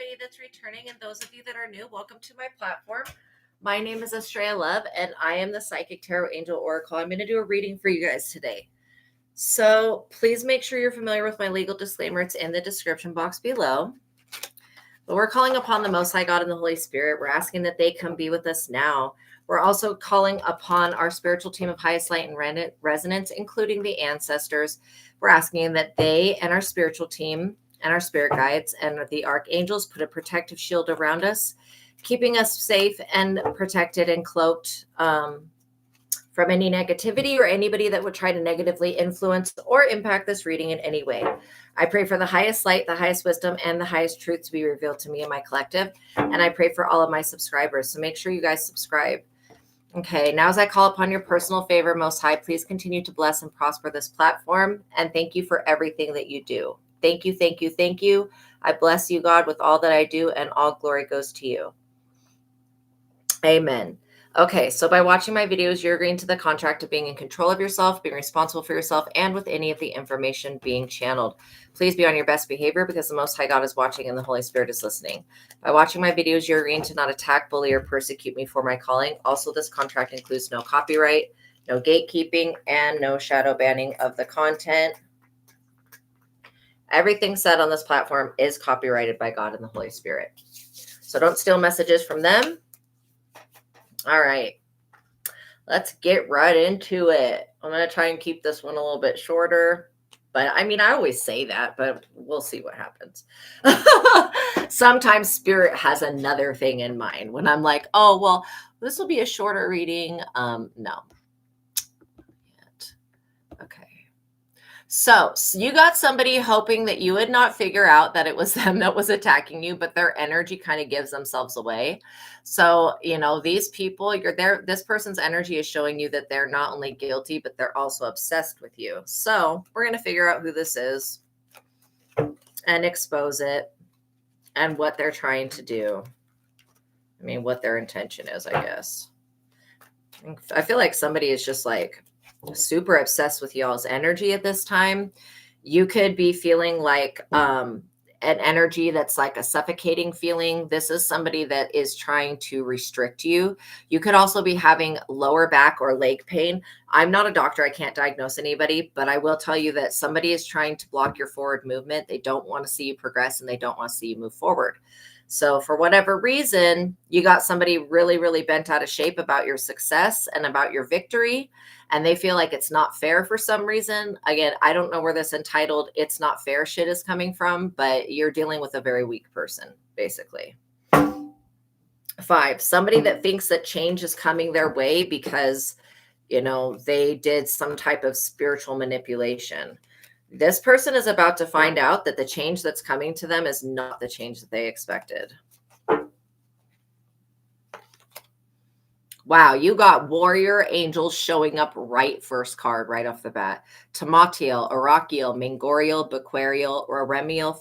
everybody that's returning, and those of you that are new, welcome to my platform. My name is ASTRAEA Love, and I am the Psychic Tarot Angel Oracle. I'm going to do a reading for you guys today. So please make sure you're familiar with my legal disclaimer. It's in the description box below. But we're calling upon the Most High God and the Holy Spirit. We're asking that they come be with us now. We're also calling upon our spiritual team of highest light and resonance, including the ancestors. We're asking that they and our spiritual team and our spirit guides and the archangels put a protective shield around us, keeping us safe and protected and cloaked from any negativity or anybody that would try to negatively influence or impact this reading in any way. I pray for the highest light, the highest wisdom, and the highest truth to be revealed to me and my collective. And I pray for all of my subscribers. So make sure you guys subscribe. Okay, now as I call upon your personal favor, Most High, please continue to bless and prosper this platform. And thank you for everything that you do. Thank you, thank you, thank you. I bless you, God, with all that I do, and all glory goes to you. Amen. Okay, so by watching my videos, you're agreeing to the contract of being in control of yourself, being responsible for yourself, and with any of the information being channeled. Please be on your best behavior because the Most High God is watching and the Holy Spirit is listening. By watching my videos, you're agreeing to not attack, bully, or persecute me for my calling. Also, this contract includes no copyright, no gatekeeping, and no shadow banning of the content. Everything said on this platform is copyrighted by God and the Holy Spirit. So don't steal messages from them. All right, let's get right into it. I'm going to try and keep this one a little bit shorter, but I mean, I always say that, but we'll see what happens. Sometimes Spirit has another thing in mind when I'm like, oh, well, this will be a shorter reading. No. Okay. So you got somebody hoping that you would not figure out that it was them that was attacking you, but their energy kind of gives themselves away. So, you know, these people, this person's energy is showing you that they're not only guilty, but they're also obsessed with you. So we're going to figure out who this is and expose it and what they're trying to do. I mean, what their intention is, I guess. I feel like somebody is just like super obsessed with y'all's energy at this time. You could be feeling like an energy that's like a suffocating feeling. This is somebody that is trying to restrict you. You could also be having lower back or leg pain. I'm not a doctor. I can't diagnose anybody, but I will tell you that somebody is trying to block your forward movement. They don't want to see you progress and they don't want to see you move forward. So for whatever reason, you got somebody really, really bent out of shape about your success and about your victory, and they feel like it's not fair for some reason. Again, I don't know where this entitled "it's not fair" shit is coming from, but you're dealing with a very weak person, basically. 5, somebody that thinks that change is coming their way because, you know, they did some type of spiritual manipulation. This person is about to find out that the change that's coming to them is not the change that they expected. Wow, you got warrior angels showing up right first card, right off the bat. Tamatiel, Arakiel, Mingoriel, Bequariel, Aremiel,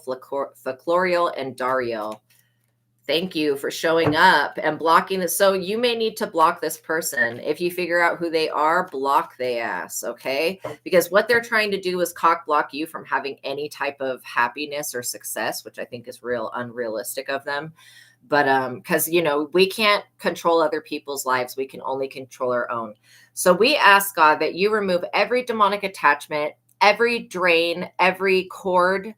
Flacloriel, and Dariel. Thank you for showing up and blocking this. So you may need to block this person. If you figure out who they are, block they ass, okay? Because what they're trying to do is cock block you from having any type of happiness or success, which I think is real unrealistic of them. But because, you know, we can't control other people's lives. We can only control our own. So we ask God that you remove every demonic attachment, every drain, every cord,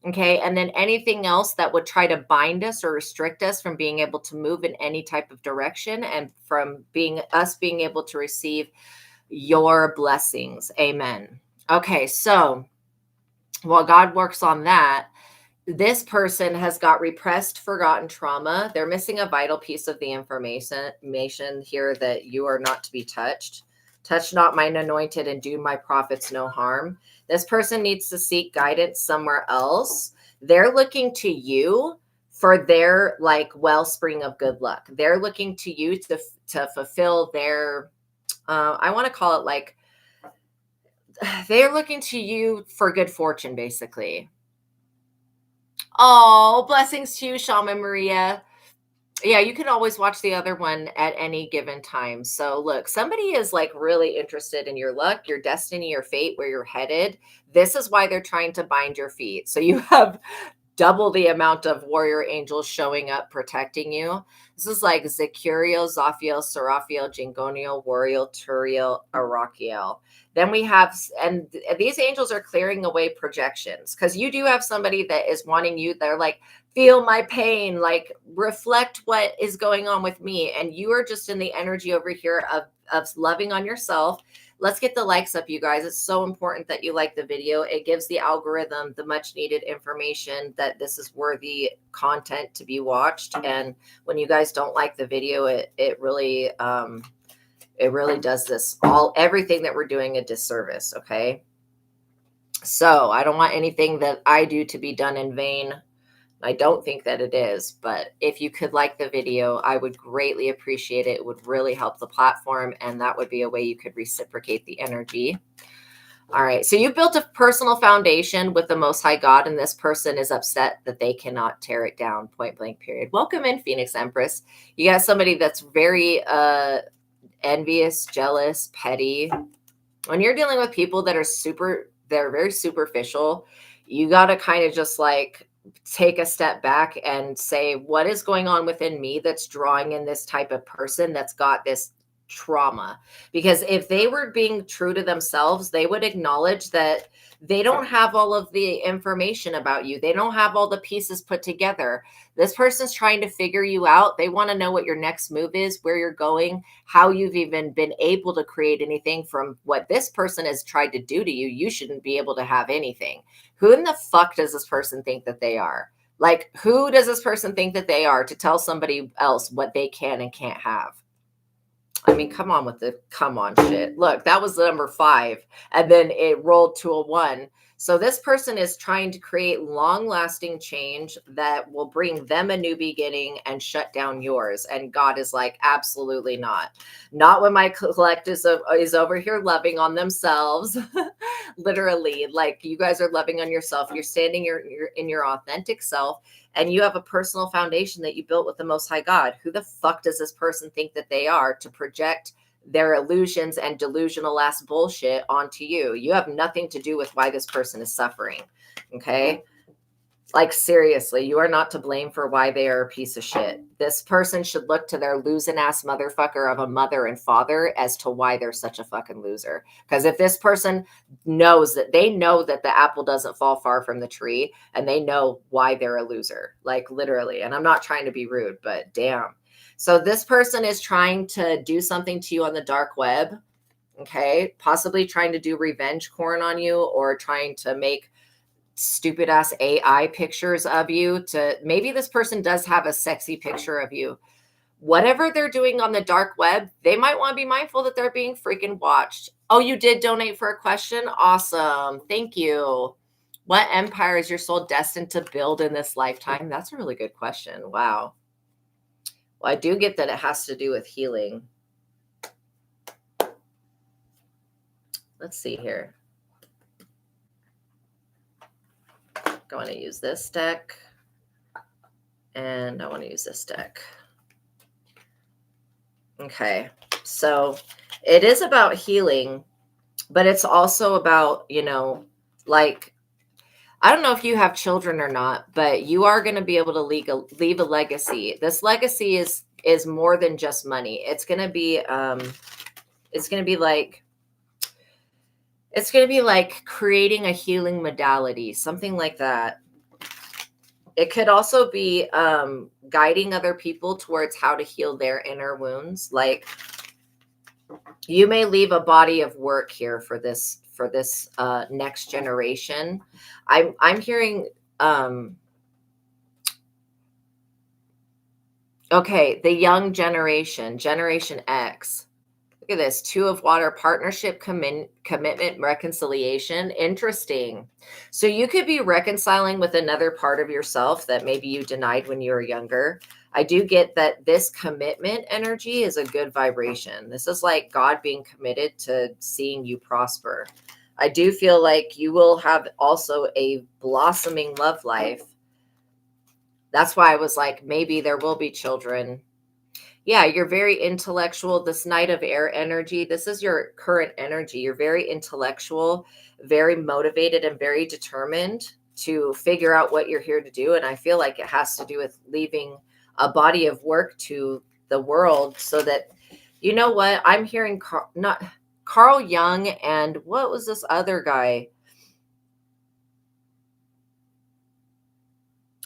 okay, and then anything else that would try to bind us or restrict us from being able to move in any type of direction and from being able to receive your blessings. Amen. Okay, so while God works on that, this person has got repressed, forgotten trauma. They're missing a vital piece of the information here that you are not to be touched. Touch not mine anointed and do my prophets no harm. This person needs to seek guidance somewhere else. They're looking to you for their like wellspring of good luck. They're looking to you to fulfill their, I want to call it like, they're looking to you for good fortune, basically. Oh, blessings to you, Shaman Maria. Yeah, you can always watch the other one at any given time. So look, somebody is like really interested in your luck, your destiny, your fate, where you're headed. This is why they're trying to bind your feet. So you have double the amount of warrior angels showing up protecting you. This is like Zechariel, Zaphiel, Seraphiel, Jingoniel, Wariel, Turiel, Arachiel. Then we have, and these angels are clearing away projections, because you do have somebody that is wanting you, they're like, feel my pain, like reflect what is going on with me. And you are just in the energy over here of loving on yourself. Let's get the likes up, you guys. It's so important that you like the video. It gives the algorithm the much needed information that this is worthy content to be watched. And when you guys don't like the video, it really does everything that we're doing a disservice. Okay. So I don't want anything that I do to be done in vain. I don't think that it is, but if you could like the video, I would greatly appreciate it. It would really help the platform, and that would be a way you could reciprocate the energy. All right, so you built a personal foundation with the Most High God, and this person is upset that they cannot tear it down, point blank, period. Welcome in, Phoenix Empress. You got somebody that's very envious, jealous, petty. When you're dealing with people that are they're very superficial, you got to kind of just like take a step back and say, what is going on within me that's drawing in this type of person that's got this trauma? Because if they were being true to themselves, they would acknowledge that they don't have all of the information about you. They don't have all the pieces put together. This person's trying to figure you out. They want to know what your next move is, where you're going, how you've even been able to create anything from what this person has tried to do to you. You shouldn't be able to have anything. Who in the fuck does this person think that they are? Like, who does this person think that they are to tell somebody else what they can and can't have? I mean, come on with the come on shit. Look, that was the number 5, and then it rolled to a 1. So this person is trying to create long-lasting change that will bring them a new beginning and shut down yours. And God is like, absolutely not. Not when my collect is over here loving on themselves. Literally, like you guys are loving on yourself. You're standing in your authentic self. And you have a personal foundation that you built with the Most High God. Who the fuck does this person think that they are to project their illusions and delusional ass bullshit onto you? You have nothing to do with why this person is suffering. Okay. Like, seriously, you are not to blame for why they are a piece of shit. This person should look to their losing ass motherfucker of a mother and father as to why they're such a fucking loser. Because if this person knows that they know that the apple doesn't fall far from the tree, and they know why they're a loser, like literally. And I'm not trying to be rude, but damn. So this person is trying to do something to you on the dark web. Okay. Possibly trying to do revenge porn on you, or trying to make stupid ass AI pictures of you. To maybe this person does have a sexy picture of you. Whatever they're doing on the dark web, they might want to be mindful that they're being freaking watched. Oh, you did donate for a question? Awesome. Thank you. What empire is your soul destined to build in this lifetime? That's a really good question. Wow. Well, I do get that it has to do with healing. Let's see here. I want to use this deck, and I want to use this deck. Okay, so it is about healing, but it's also about, like, I don't know if you have children or not, but you are going to be able to leave a legacy. This legacy is more than just money. It's going to be like creating a healing modality, something like that. It could also be guiding other people towards how to heal their inner wounds. Like, you may leave a body of work here for this next generation. I'm hearing okay, the young generation, Generation X. Look at this, 2 of water, partnership, commitment, reconciliation. Interesting. So you could be reconciling with another part of yourself that maybe you denied when you were younger. I do get that this commitment energy is a good vibration. This is like God being committed to seeing you prosper. I do feel like you will have also a blossoming love life. That's why I was like, maybe there will be children. Yeah, you're very intellectual. This Knight of Air energy, this is your current energy. You're very intellectual, very motivated, and very determined. to figure out what you're here to do. And I feel like it has to do with leaving a body of work to the world so that, you know what, I'm hearing not Carl Jung, and what was this other guy?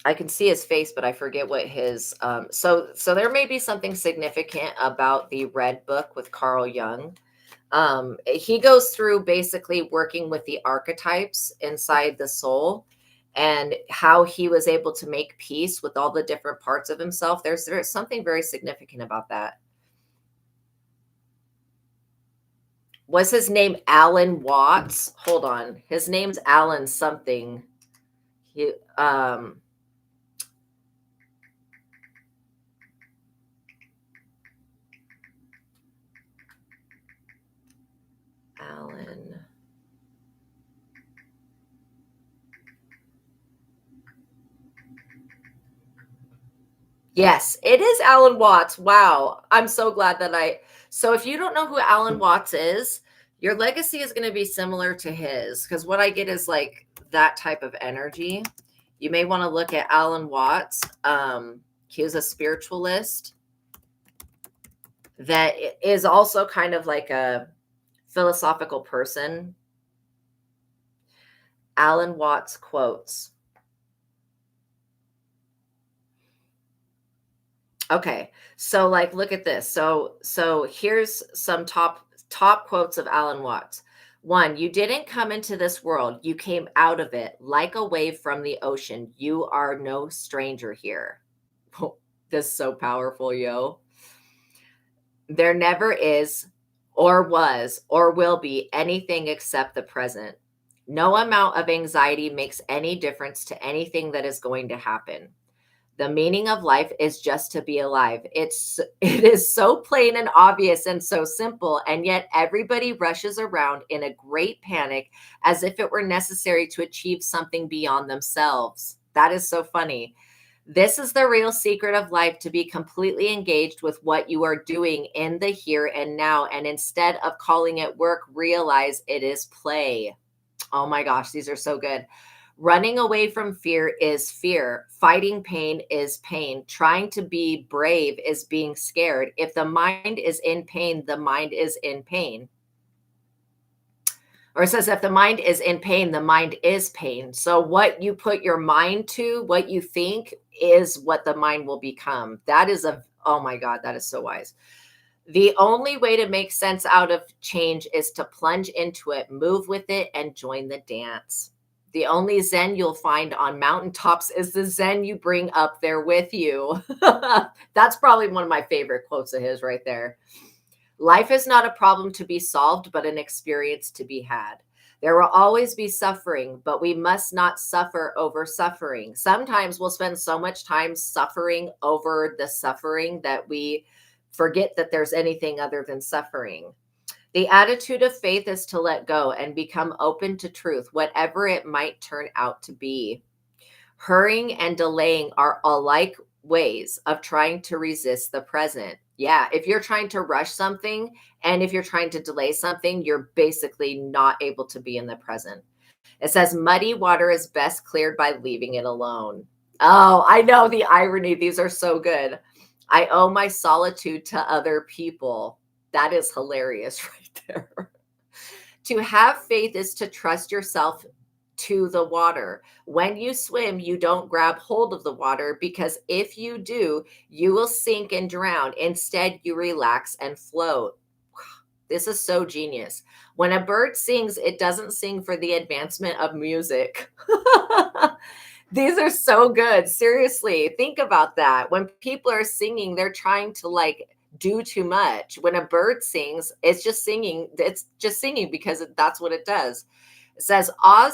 I can see his face, but I forget what his so there may be something significant about the Red Book with Carl Jung. He goes through basically working with the archetypes inside the soul and how he was able to make peace with all the different parts of himself. There's something very significant about that. Was his name Alan Watts? Hold on. His name's Alan something. He Alan. Yes, it is Alan Watts. Wow. I'm so glad that so if you don't know who Alan Watts is, your legacy is going to be similar to his, because what I get is like that type of energy. You may want to look at Alan Watts. He was a spiritualist that is also kind of like a philosophical person. Alan Watts quotes. Okay. So like look at this. So here's some top quotes of Alan Watts. 1, you didn't come into this world, you came out of it like a wave from the ocean. You are no stranger here. This is so powerful, yo. There never is or was or will be anything except the present. No amount of anxiety makes any difference to anything that is going to happen. The meaning of life is just to be alive. It is so plain and obvious and so simple, and yet everybody rushes around in a great panic as if it were necessary to achieve something beyond themselves. That is so funny. This is the real secret of life, to be completely engaged with what you are doing in the here and now, and instead of calling it work, realize it is play. Oh my gosh, these are so good. Running away from fear is fear. Fighting pain is pain. Trying to be brave is being scared. If the mind is in pain, the mind is in pain. Or it says, if the mind is in pain, the mind is pain. So what you put your mind to, what you think, is what the mind will become. That is oh my God, that is so wise. The only way to make sense out of change is to plunge into it, move with it, and join the dance. The only Zen you'll find on mountaintops is the Zen you bring up there with you. That's probably one of my favorite quotes of his right there. Life is not a problem to be solved, but an experience to be had. There will always be suffering, but we must not suffer over suffering. Sometimes we'll spend so much time suffering over the suffering that we forget that there's anything other than suffering. The attitude of faith is to let go and become open to truth, whatever it might turn out to be. Hurrying and delaying are alike ways of trying to resist the present. Yeah, if you're trying to rush something and if you're trying to delay something, you're basically not able to be in the present. It says muddy water is best cleared by leaving it alone. Oh, I know the irony. These are so good. I owe my solitude to other people. That is hilarious right there. To have faith is to trust yourself to the water. When you swim, you don't grab hold of the water, because if you do, you will sink and drown. Instead, you relax and float. This is so genius. When a bird sings, it doesn't sing for the advancement of music. These are so good. Seriously, think about that. When people are singing, they're trying to like do too much. When a bird sings, it's just singing. It's just singing because that's what it does. It says, odd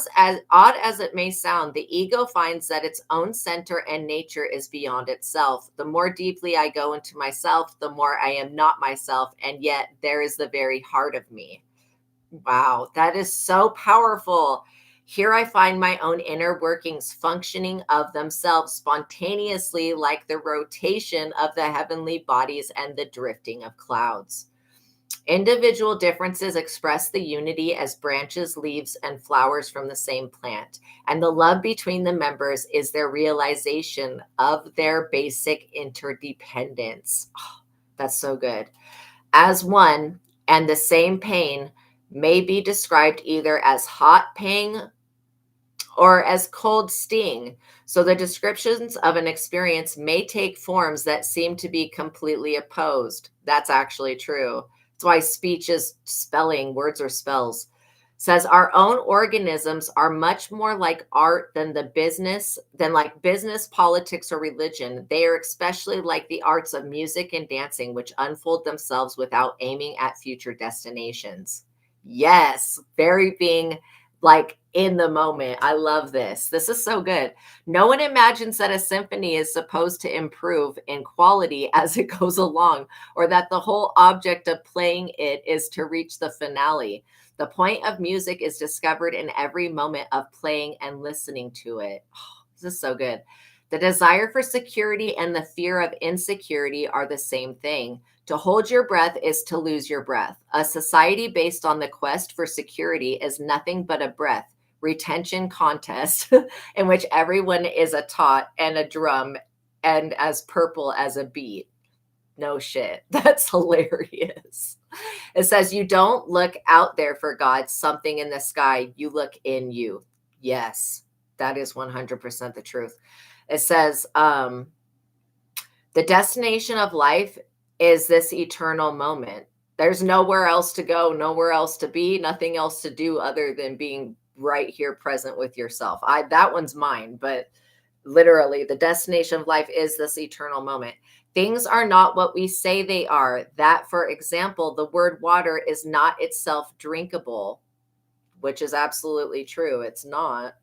as it may sound, the ego finds that its own center and nature is beyond itself. The more deeply I go into myself, the more I am not myself, and yet there is the very heart of me. Wow, that is so powerful. Here I find my own inner workings functioning of themselves spontaneously, like the rotation of the heavenly bodies and the drifting of clouds. Individual differences express the unity as branches, leaves, and flowers from the same plant. And the love between the members is their realization of their basic interdependence. Oh, that's so good. As one and the same pain may be described either as hot pain or as cold sting. So the descriptions of an experience may take forms that seem to be completely opposed. That's actually true. That's why speech is spelling, words are spells. Says our own organisms are much more like art than like business, politics, or religion. They are especially like the arts of music and dancing, which unfold themselves without aiming at future destinations. Yes, very being like in the moment. I love this. This is so good. No one imagines that a symphony is supposed to improve in quality as it goes along, or that the whole object of playing it is to reach the finale. The point of music is discovered in every moment of playing and listening to it. Oh, this is so good. The desire for security and the fear of insecurity are the same thing. To hold your breath is to lose your breath. A society based on the quest for security is nothing but a breath retention contest in which everyone is a tot and a drum and as purple as a beat. No shit. That's hilarious. It says, you don't look out there for God, something in the sky. You look in you. Yes, that is 100% the truth. It says, the destination of life is this eternal moment. There's nowhere else to go, nowhere else to be, nothing else to do other than being right here present with yourself. That one's mine, but literally the destination of life is this eternal moment. Things are not what we say they are. That, for example, the word water is not itself drinkable, which is absolutely true. It's not.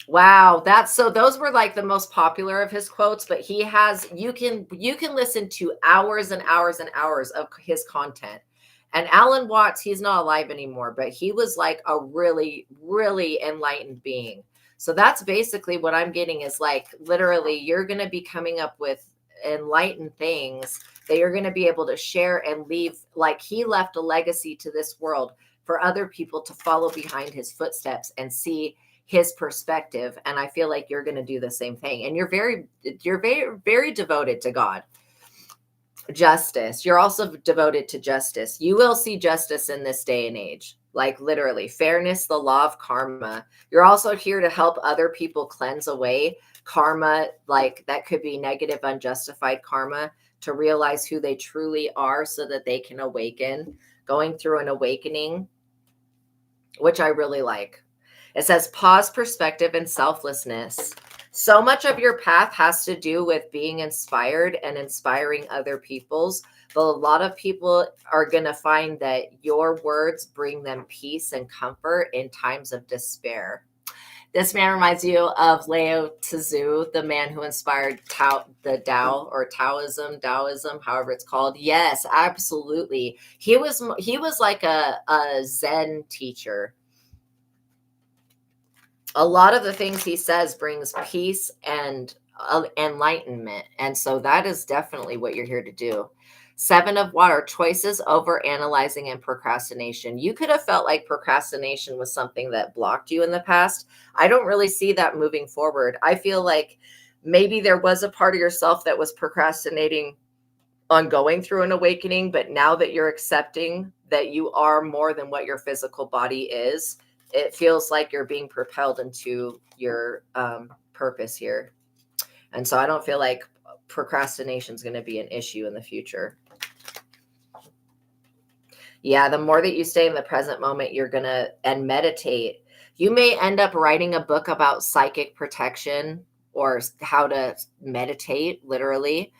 Wow, that's so those were like the most popular of his quotes, but he has you can listen to hours and hours and hours of his content. And Alan Watts, he's not alive anymore, but he was like a really, really enlightened being. So that's basically what I'm getting is like literally you're going to be coming up with enlightened things that you're going to be able to share and leave. Like he left a legacy to this world for other people to follow behind his footsteps and see his perspective. And I feel like you're going to do the same thing. And you're very, very devoted to God. Justice. You're also devoted to justice. You will see justice in this day and age. Like literally fairness, the law of karma. You're also here to help other people cleanse away karma, like that could be negative, unjustified karma, to realize who they truly are so that they can awaken, going through an awakening, which I really like. It says pause, perspective, and selflessness. So much of your path has to do with being inspired and inspiring other people's. But a lot of people are going to find that your words bring them peace and comfort in times of despair. This man reminds you of Lao Tzu, the man who inspired the Tao or Taoism, however it's called. Yes, absolutely. He was like a Zen teacher. A lot of the things he says brings peace and enlightenment. And so that is definitely what you're here to do. 7 of water, choices over analyzing and procrastination. You could have felt like procrastination was something that blocked you in the past. I don't really see that moving forward. I feel like maybe there was a part of yourself that was procrastinating on going through an awakening, but now that you're accepting that you are more than what your physical body is, it feels like you're being propelled into your purpose here. And so I don't feel like procrastination is going to be an issue in the future. Yeah, the more that you stay in the present moment, you're going to, and meditate. You may end up writing a book about psychic protection or how to meditate, literally.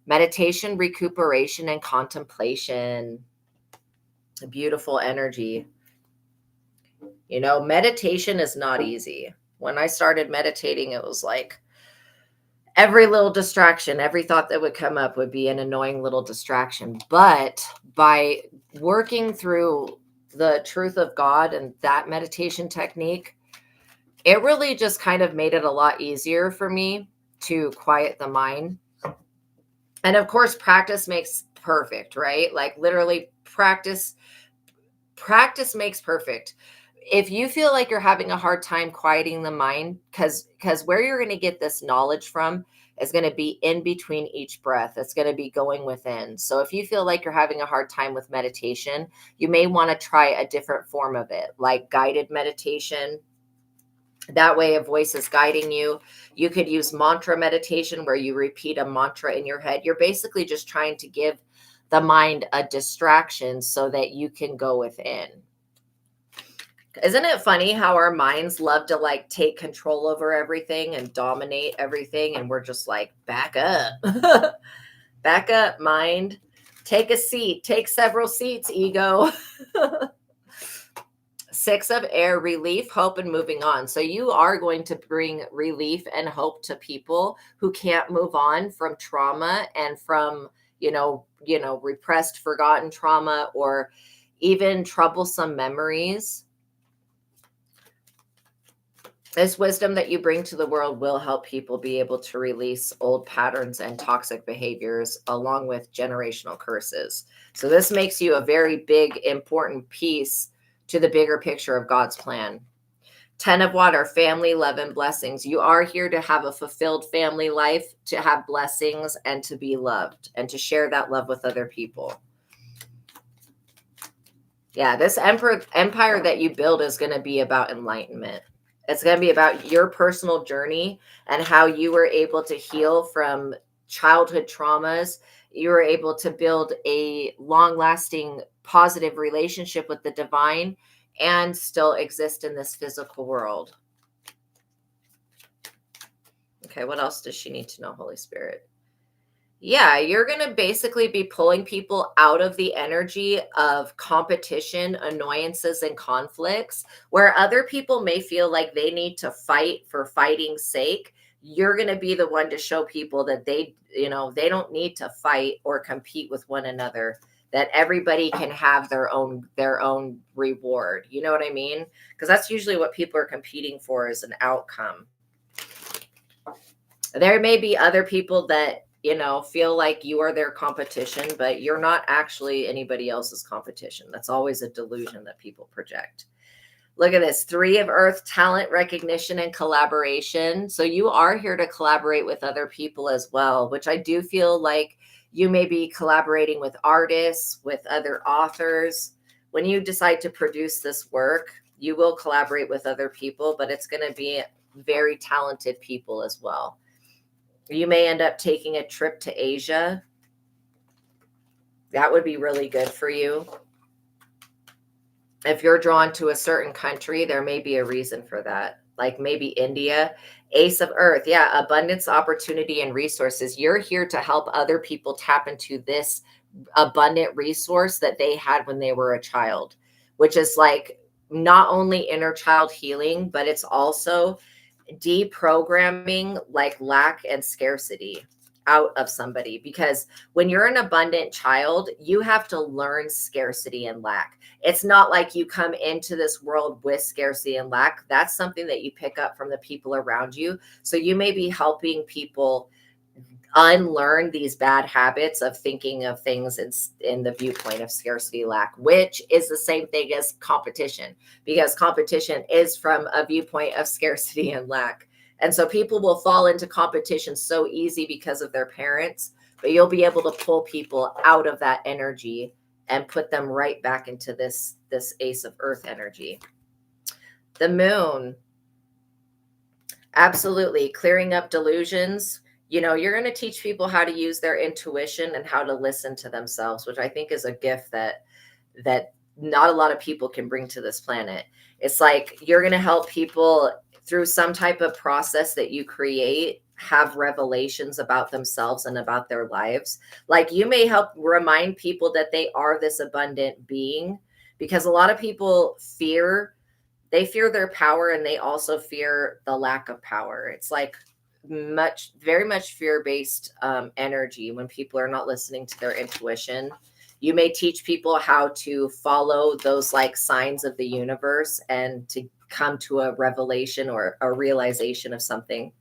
Meditation, recuperation, and contemplation. Beautiful energy. You know, meditation is not easy. When I started meditating, it was like every little distraction, every thought that would come up would be an annoying little distraction. But by working through the truth of God and that meditation technique, it really just kind of made it a lot easier for me to quiet the mind. And of course, practice makes perfect, right? Like literally practice makes perfect. If you feel like you're having a hard time quieting the mind, because where you're going to get this knowledge from is going to be in between each breath. It's going to be going within. So if you feel like you're having a hard time with meditation, you may want to try a different form of it, like guided meditation. That way a voice is guiding you. You could use mantra meditation where you repeat a mantra in your head. You're basically just trying to give the mind a distraction so that you can go within. Isn't it funny how our minds love to like take control over everything and dominate everything? And we're just like, back up, back up, mind. Take a seat, take several seats, ego. 6 of air, relief, hope, and moving on. So you are going to bring relief and hope to people who can't move on from trauma and from, repressed, forgotten trauma, or even troublesome memories. This wisdom that you bring to the world will help people be able to release old patterns and toxic behaviors along with generational curses. So this makes you a very big, important piece to the bigger picture of God's plan. 10 of water, family, love, and blessings. You are here to have a fulfilled family life, to have blessings, and to be loved, and to share that love with other people. Yeah, this empire that you build is going to be about enlightenment. It's going to be about your personal journey and how you were able to heal from childhood traumas. You were able to build a long-lasting, positive relationship with the divine and still exist in this physical world. Okay, what else does she need to know, Holy Spirit? Yeah, you're going to basically be pulling people out of the energy of competition, annoyances, and conflicts, where other people may feel like they need to fight for fighting's sake. You're going to be the one to show people that they don't need to fight or compete with one another, that everybody can have their own reward. You know what I mean? Because that's usually what people are competing for, is an outcome. There may be other people that feel like you are their competition, but you're not actually anybody else's competition. That's always a delusion that people project. Look at this, 3 of earth, talent, recognition, and collaboration. So you are here to collaborate with other people as well, which I do feel like you may be collaborating with artists, with other authors. When you decide to produce this work, you will collaborate with other people, but it's going to be very talented people as well. You may end up taking a trip to Asia. That would be really good for you. If you're drawn to a certain country, there may be a reason for that. Like maybe India. Ace of earth. Yeah, abundance, opportunity, and resources. You're here to help other people tap into this abundant resource that they had when they were a child, which is like not only inner child healing, but it's also deprogramming like lack and scarcity out of somebody. Because when you're an abundant child, you have to learn scarcity and lack. It's not like you come into this world with scarcity and lack. That's something that you pick up from the people around you. So you may be helping people unlearn these bad habits of thinking of things in the viewpoint of scarcity, lack, which is the same thing as competition, because competition is from a viewpoint of scarcity and lack. And so people will fall into competition so easy because of their parents, but you'll be able to pull people out of that energy and put them right back into this Ace of Earth energy. The moon. Absolutely. Clearing up delusions. You're going to teach people how to use their intuition and how to listen to themselves, which I think is a gift that not a lot of people can bring to this planet. It's like you're going to help people through some type of process that you create, have revelations about themselves and about their lives. Like you may help remind people that they are this abundant being, because a lot of people fear their power, and they also fear the lack of power. It's like very much fear-based energy when people are not listening to their intuition. You may teach people how to follow those like signs of the universe and to come to a revelation or a realization of something.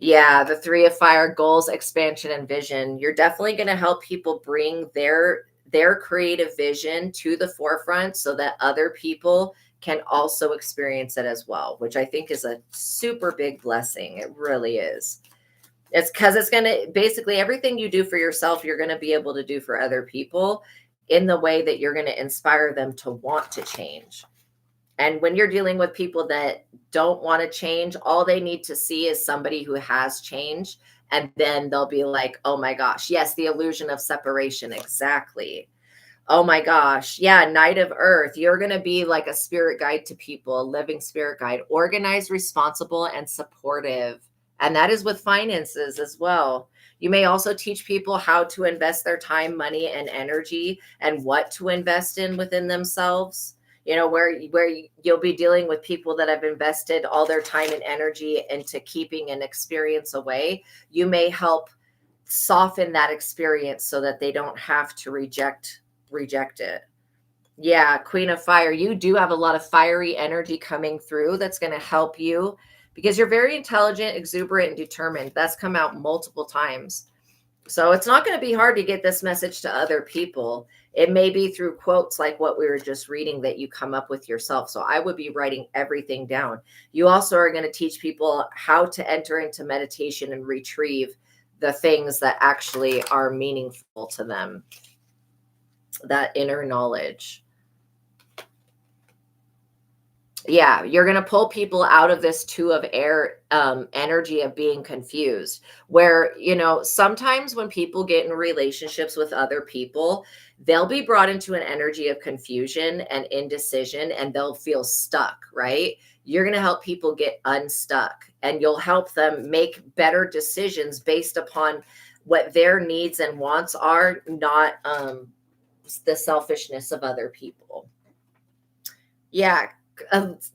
Yeah, the 3 of fire, goals, expansion, and vision. You're definitely going to help people bring their creative vision to the forefront so that other people can also experience it as well, which I think is a super big blessing. It really is. It's because it's going to basically everything you do for yourself, you're going to be able to do for other people in the way that you're going to inspire them to want to change. And when you're dealing with people that don't want to change, all they need to see is somebody who has changed. And then they'll be like, oh my gosh, yes, the illusion of separation. Exactly. Oh my gosh. Yeah. Knight of Earth. You're going to be like a spirit guide to people, a living spirit guide, organized, responsible, and supportive. And that is with finances as well. You may also teach people how to invest their time, money, and energy and what to invest in within themselves. You know, where you'll be dealing with people that have invested all their time and energy into keeping an experience away. You may help soften that experience so that they don't have to reject it. Yeah, Queen of Fire. You do have a lot of fiery energy coming through that's going to help you because you're very intelligent, exuberant, and determined. That's come out multiple times. So it's not going to be hard to get this message to other people. It may be through quotes like what we were just reading that you come up with yourself. So I would be writing everything down. You also are going to teach people how to enter into meditation and retrieve the things that actually are meaningful to them, that inner knowledge. Yeah, you're going to pull people out of this 2 of air energy of being confused, where, you know, sometimes when people get in relationships with other people, they'll be brought into an energy of confusion and indecision and they'll feel stuck, right? You're going to help people get unstuck and you'll help them make better decisions based upon what their needs and wants are, not the selfishness of other people. Yeah,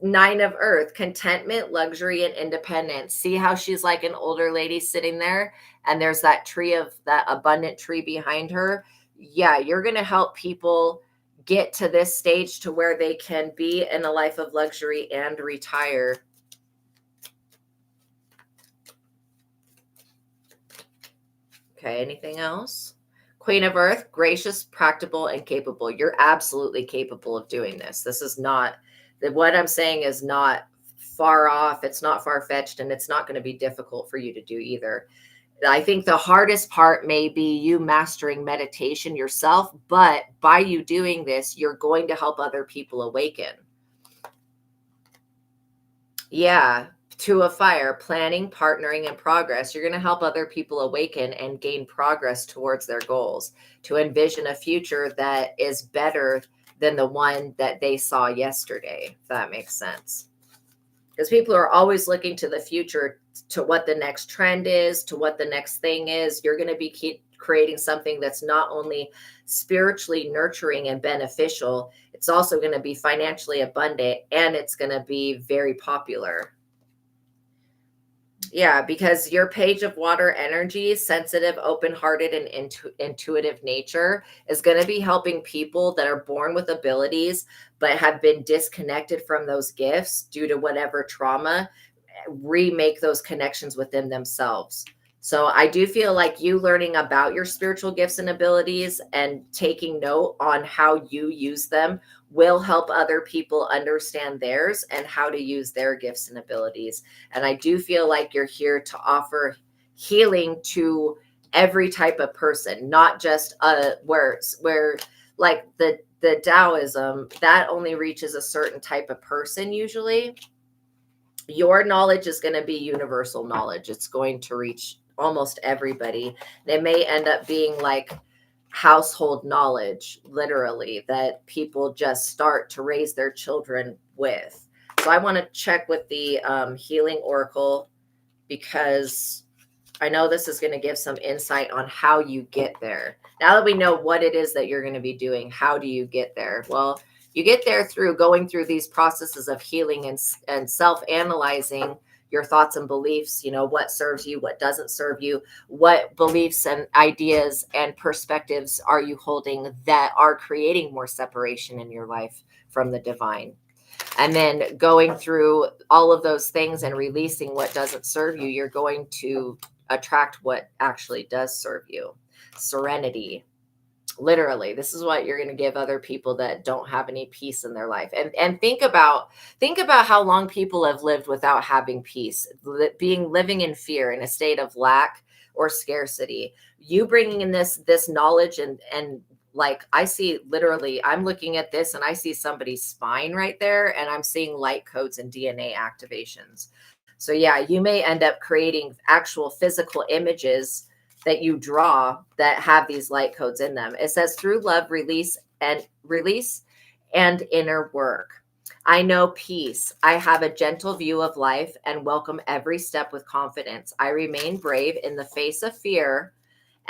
9 of Earth, contentment, luxury, and independence. See how she's like an older lady sitting there, and there's that tree of that abundant tree behind her. Yeah, you're going to help people get to this stage to where they can be in a life of luxury and retire. Okay, anything else? Queen of Earth, gracious, practical, and capable. You're absolutely capable of doing this. This is not, what I'm saying is not far off. It's not far fetched, and it's not going to be difficult for you to do either. I think the hardest part may be you mastering meditation yourself, but by you doing this, you're going to help other people awaken. Yeah. 2 of Fire, planning, partnering, and progress. You're going to help other people awaken and gain progress towards their goals, to envision a future that is better than the one that they saw yesterday, if that makes sense. Because people are always looking to the future, to what the next trend is, to what the next thing is. You're going to be creating something that's not only spiritually nurturing and beneficial, it's also going to be financially abundant, and it's going to be very popular. Yeah, because your Page of Water energy, sensitive, open-hearted, and intuitive nature is going to be helping people that are born with abilities but have been disconnected from those gifts due to whatever trauma, remake those connections within themselves. So I do feel like you learning about your spiritual gifts and abilities and taking note on how you use them will help other people understand theirs and how to use their gifts and abilities. And I do feel like you're here to offer healing to every type of person, not just where like the Taoism, that only reaches a certain type of person usually. Your knowledge is going to be universal knowledge. It's going to reach almost everybody. They may end up being like household knowledge, literally, that people just start to raise their children with. So I want to check with the healing oracle, because I know this is going to give some insight on how you get there. Now that we know what it is that you're going to be doing, how do you get there? Well, you get there through going through these processes of healing and self-analyzing your thoughts and beliefs. You know, what serves you, what doesn't serve you, what beliefs and ideas and perspectives are you holding that are creating more separation in your life from the divine. And then going through all of those things and releasing what doesn't serve you, you're going to attract what actually does serve you. Serenity. Literally, this is what you're going to give other people that don't have any peace in their life. And think about how long people have lived without having peace, living in fear, in a state of lack or scarcity. You bringing in this knowledge and like, I see, literally, I'm looking at this and I see somebody's spine right there, and I'm seeing light codes and DNA activations. So yeah, you may end up creating actual physical images that you draw that have these light codes in them. It says, through love, release and inner work. I know peace. I have a gentle view of life and welcome every step with confidence. I remain brave in the face of fear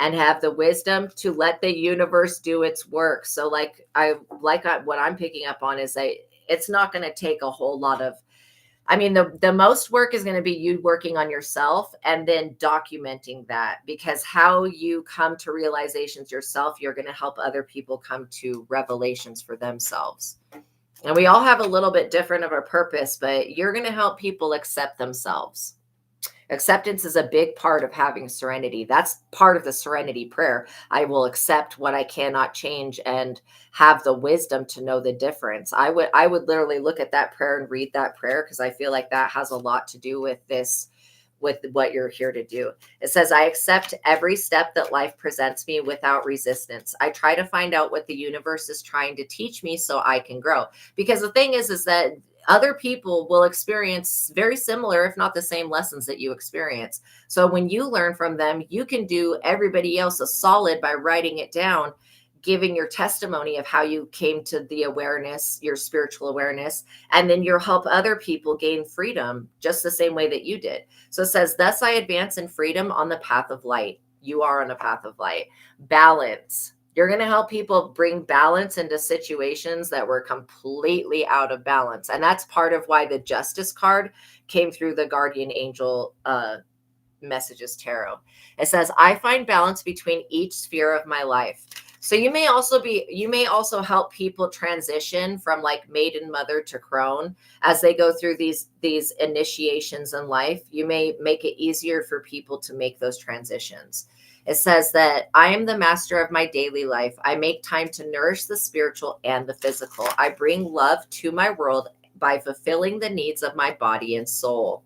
and have the wisdom to let the universe do its work. So what I'm picking up on is that it's not going to take a whole lot of, I mean, the most work is going to be you working on yourself and then documenting that, because how you come to realizations yourself, you're going to help other people come to revelations for themselves. And we all have a little bit different of a purpose, but you're going to help people accept themselves. Acceptance is a big part of having serenity. That's part of the serenity prayer. I will accept what I cannot change and have the wisdom to know the difference. I would literally look at that prayer and read that prayer, because I feel like that has a lot to do with this, with what you're here to do. It says, I accept every step that life presents me without resistance. I try to find out what the universe is trying to teach me so I can grow. Because the thing is that other people will experience very similar, if not the same, lessons that you experience. So when you learn from them, you can do everybody else a solid by writing it down, giving your testimony of how you came to the awareness, your spiritual awareness, and then you'll help other people gain freedom just the same way that you did. So it says, thus I advance in freedom on the path of light. You are on a path of light. Balance. You're going to help people bring balance into situations that were completely out of balance. And that's part of why the Justice card came through the Guardian Angel Messages Tarot. It says, I find balance between each sphere of my life. So you may also help people transition from like maiden mother to crone as they go through these initiations in life. You may make it easier for people to make those transitions. It says that I am the master of my daily life. I make time to nourish the spiritual and the physical. I bring love to my world by fulfilling the needs of my body and soul.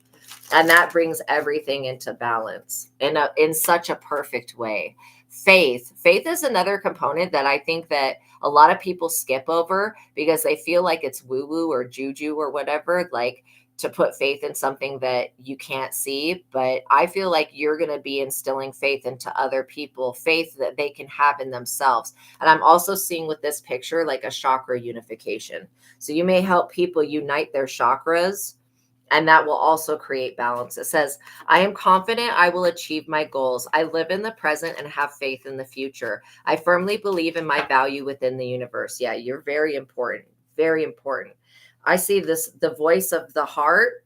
And that brings everything into balance in such a perfect way. Faith is another component that I think that a lot of people skip over because they feel like it's woo-woo or juju or whatever, like to put faith in something that you can't see. But I feel like you're going to be instilling faith into other people, faith that they can have in themselves. And I'm also seeing with this picture like a chakra unification. So you may help people unite their chakras, and that will also create balance. It says, I am confident I will achieve my goals. I live in the present and have faith in the future. I firmly believe in my value within the universe. Yeah, you're very important. Very important. I see this, the voice of the heart.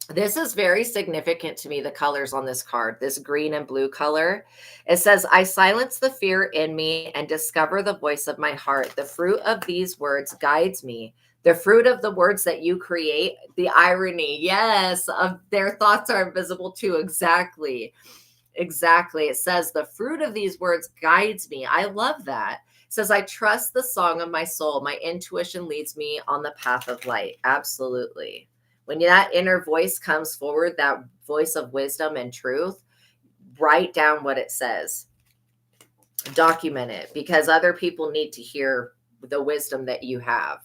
This is very significant to me, the colors on this card, this green and blue color. It says, I silence the fear in me and discover the voice of my heart. The fruit of these words guides me. The fruit of the words that you create, the irony, yes, of their thoughts are invisible too. Exactly. It says, the fruit of these words guides me. I love that. It says, I trust the song of my soul. My intuition leads me on the path of light. Absolutely. When that inner voice comes forward, that voice of wisdom and truth, write down what it says. Document it, because other people need to hear the wisdom that you have.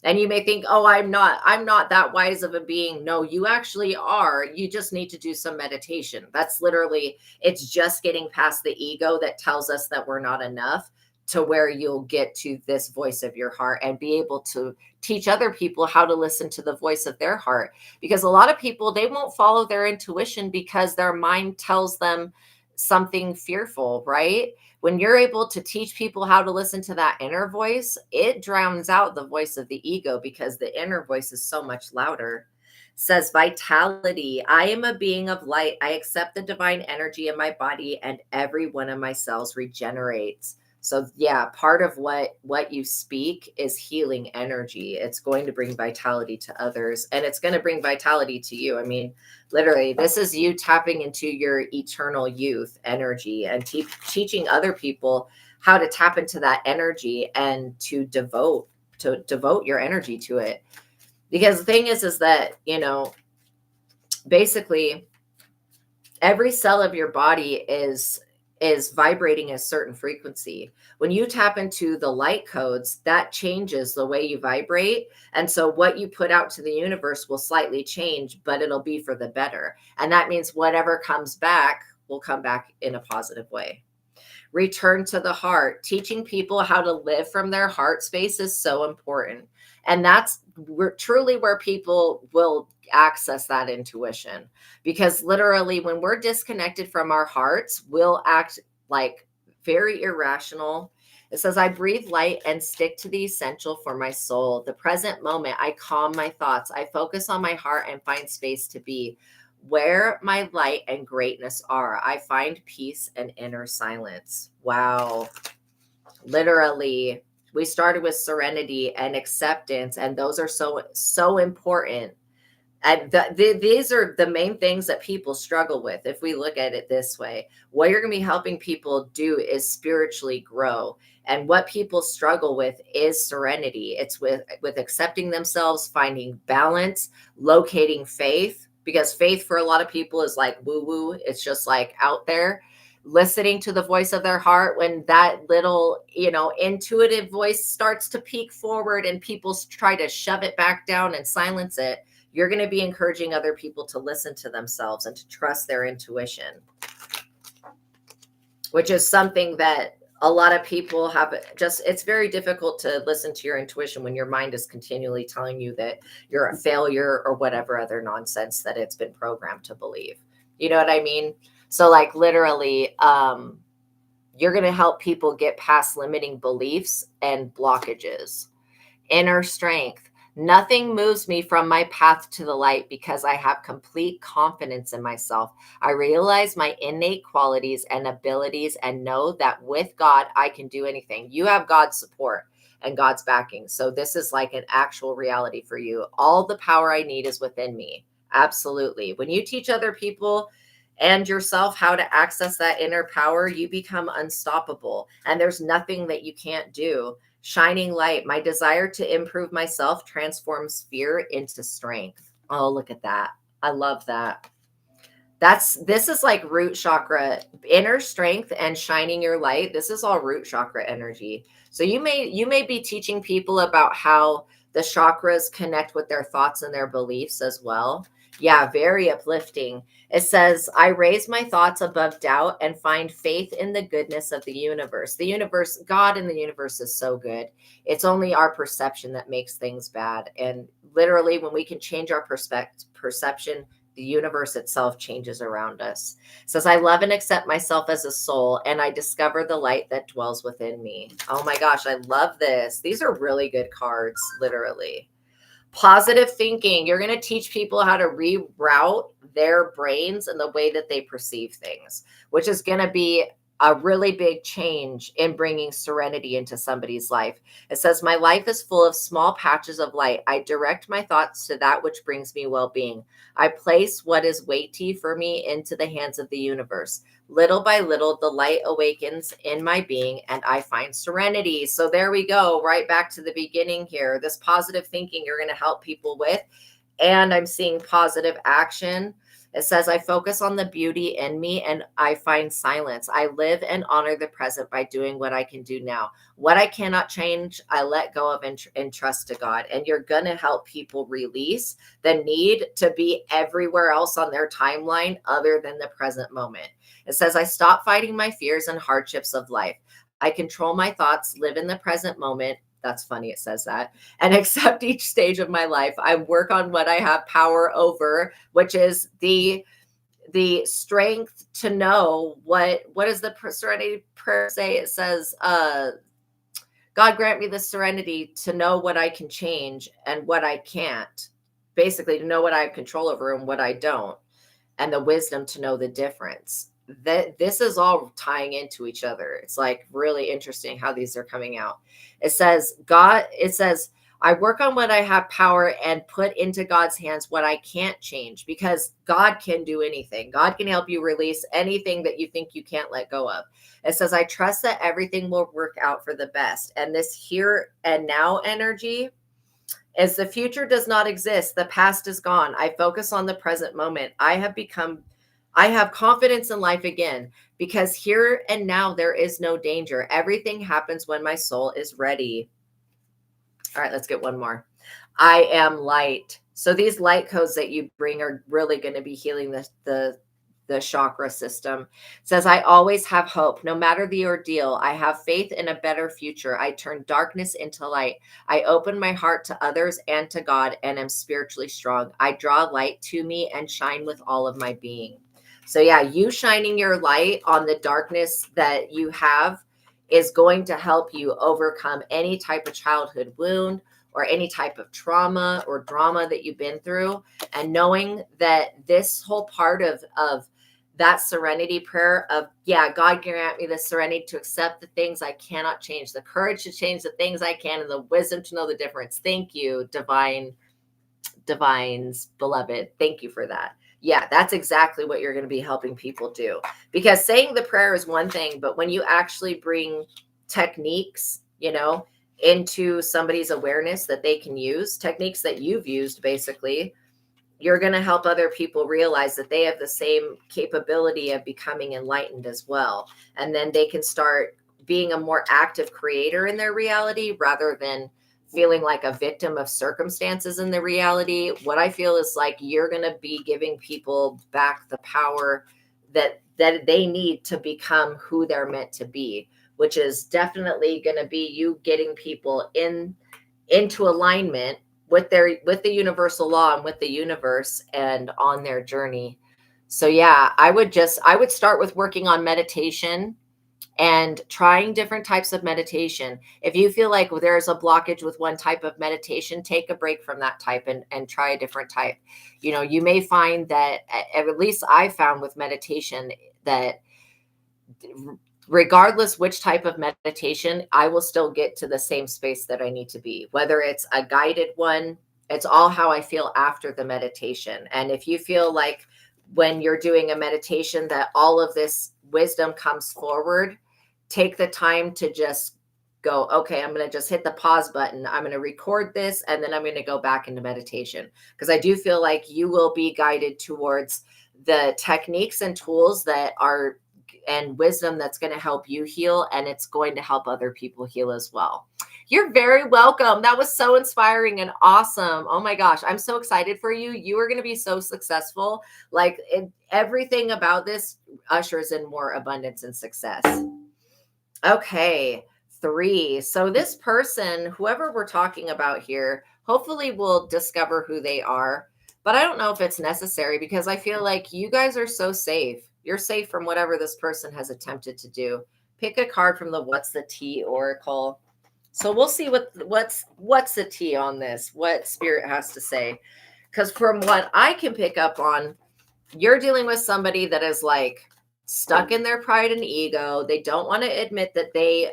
And you may think, oh, I'm not that wise of a being. No, you actually are. You just need to do some meditation. That's literally, it's just getting past the ego that tells us that we're not enough, to where you'll get to this voice of your heart and be able to teach other people how to listen to the voice of their heart. Because a lot of people, they won't follow their intuition because their mind tells them something fearful, right? When you're able to teach people how to listen to that inner voice, it drowns out the voice of the ego, because the inner voice is so much louder. It says, vitality. I am a being of light. I accept the divine energy in my body and every one of my cells regenerates. So yeah, part of what you speak is healing energy. It's going to bring vitality to others, and it's going to bring vitality to you. I mean, literally, this is you tapping into your eternal youth energy and teaching other people how to tap into that energy and to devote your energy to it. Because the thing is that, basically every cell of your body is vibrating a certain frequency. When you tap into the light codes, that changes the way you vibrate. And so what you put out to the universe will slightly change, but it'll be for the better. And that means whatever comes back will come back in a positive way. Return to the heart. Teaching people how to live from their heart space is so important. And that's truly where people will access that intuition. Because literally, when we're disconnected from our hearts, we'll act like very irrational. It says, I breathe light and stick to the essential for my soul. The present moment, I calm my thoughts. I focus on my heart and find space to be. Where my light and greatness are, I find peace and inner silence. Wow. Literally, we started with serenity and acceptance, and those are so important. And these are the main things that people struggle with. If we look at it this way, what you're going to be helping people do is spiritually grow. And what people struggle with is serenity. It's with accepting themselves, finding balance, locating faith, because faith for a lot of people is like woo woo. It's just like out there. Listening to the voice of their heart, when that little, intuitive voice starts to peek forward and people try to shove it back down and silence it, you're going to be encouraging other people to listen to themselves and to trust their intuition, which is something that a lot of people have. It's very difficult to listen to your intuition when your mind is continually telling you that you're a failure or whatever other nonsense that it's been programmed to believe. You know what I mean? So like literally, you're going to help people get past limiting beliefs and blockages. Inner strength. Nothing moves me from my path to the light because I have complete confidence in myself. I realize my innate qualities and abilities and know that with God, I can do anything. You have God's support and God's backing. So this is like an actual reality for you. All the power I need is within me. Absolutely. When you teach other people and yourself how to access that inner power, you become unstoppable. And there's nothing that you can't do. Shining light. My desire to improve myself transforms fear into strength. Oh, look at that. I love that. This is like root chakra, inner strength and shining your light. This is all root chakra energy. So you may be teaching people about how the chakras connect with their thoughts and their beliefs as well. Yeah, very uplifting. It says, I raise my thoughts above doubt and find faith in the goodness of the universe. The universe, God in the universe is so good. It's only our perception that makes things bad. And literally, when we can change our perception, the universe itself changes around us. It says, I love and accept myself as a soul, and I discover the light that dwells within me. Oh my gosh, I love this. These are really good cards, literally. Positive thinking. You're going to teach people how to reroute their brains and the way that they perceive things, which is going to be a really big change in bringing serenity into somebody's life. It says, my life is full of small patches of light. I direct my thoughts to that which brings me well-being. I place what is weighty for me into the hands of the universe. Little by little, the light awakens in my being and I find serenity. So there we go, right back to the beginning here. This positive thinking you're going to help people with. And I'm seeing positive action. It says, I focus on the beauty in me and I find silence. I live and honor the present by doing what I can do now. What I cannot change, I let go of and trust to God. And you're going to help people release the need to be everywhere else on their timeline other than the present moment. It says, I stop fighting my fears and hardships of life. I control my thoughts, live in the present moment. That's funny. It says that. And accept each stage of my life. I work on what I have power over, which is the strength to know what does the serenity prayer say? It says, God grant me the serenity to know what I can change and what I can't. Basically, to know what I have control over and what I don't. And the wisdom to know the difference. this is all tying into each other. It's like really interesting how these are coming out. It says, I work on what I have power and put into God's hands what I can't change, because God can do anything. God can help you release anything that you think you can't let go of. It says, I trust that everything will work out for the best. And this here and now energy is the future does not exist. The past is gone. I focus on the present moment. I have confidence in life again, because here and now there is no danger. Everything happens when my soul is ready. All right, let's get one more. I am light. So these light codes that you bring are really going to be healing the chakra system. It says, I always have hope. No matter the ordeal, I have faith in a better future. I turn darkness into light. I open my heart to others and to God, and am spiritually strong. I draw light to me and shine with all of my being. So yeah, you shining your light on the darkness that you have is going to help you overcome any type of childhood wound or any type of trauma or drama that you've been through. And knowing that this whole part of that serenity prayer of, yeah, God grant me the serenity to accept the things I cannot change, the courage to change the things I can, and the wisdom to know the difference. Thank you, divines, beloved. Thank you for that. Yeah, that's exactly what you're going to be helping people do. Because saying the prayer is one thing, but when you actually bring techniques, into somebody's awareness that they can use, techniques that you've used, basically, you're going to help other people realize that they have the same capability of becoming enlightened as well. And then they can start being a more active creator in their reality rather than feeling like a victim of circumstances in the reality. What I feel is like you're going to be giving people back the power that they need to become who they're meant to be, which is definitely going to be you getting people into alignment with the universal law and with the universe and on their journey. So yeah, I would start with working on meditation and trying different types of meditation. If you feel like there's a blockage with one type of meditation, take a break from that type and try a different type. You may find that, at least I found with meditation, that regardless which type of meditation, I will still get to the same space that I need to be, whether it's a guided one. It's all how I feel after the meditation. And if you feel like when you're doing a meditation that all of this wisdom comes forward, take the time to just go, okay, I'm going to just hit the pause button. I'm going to record this, and then I'm going to go back into meditation. Because I do feel like you will be guided towards the techniques and tools that are and wisdom that's going to help you heal, and it's going to help other people heal as well. You're very welcome. That was so inspiring and awesome. Oh my gosh, I'm so excited for you. You are going to be so successful. Like, everything about this ushers in more abundance and success. Okay, 3. So this person, whoever we're talking about here, hopefully we'll discover who they are. But I don't know if it's necessary, because I feel like you guys are so safe. You're safe from whatever this person has attempted to do. Pick a card from the What's the Tea Oracle. So we'll see what's the tea on this, what Spirit has to say. Because from what I can pick up on, you're dealing with somebody that is like stuck in their pride and ego. They don't want to admit that they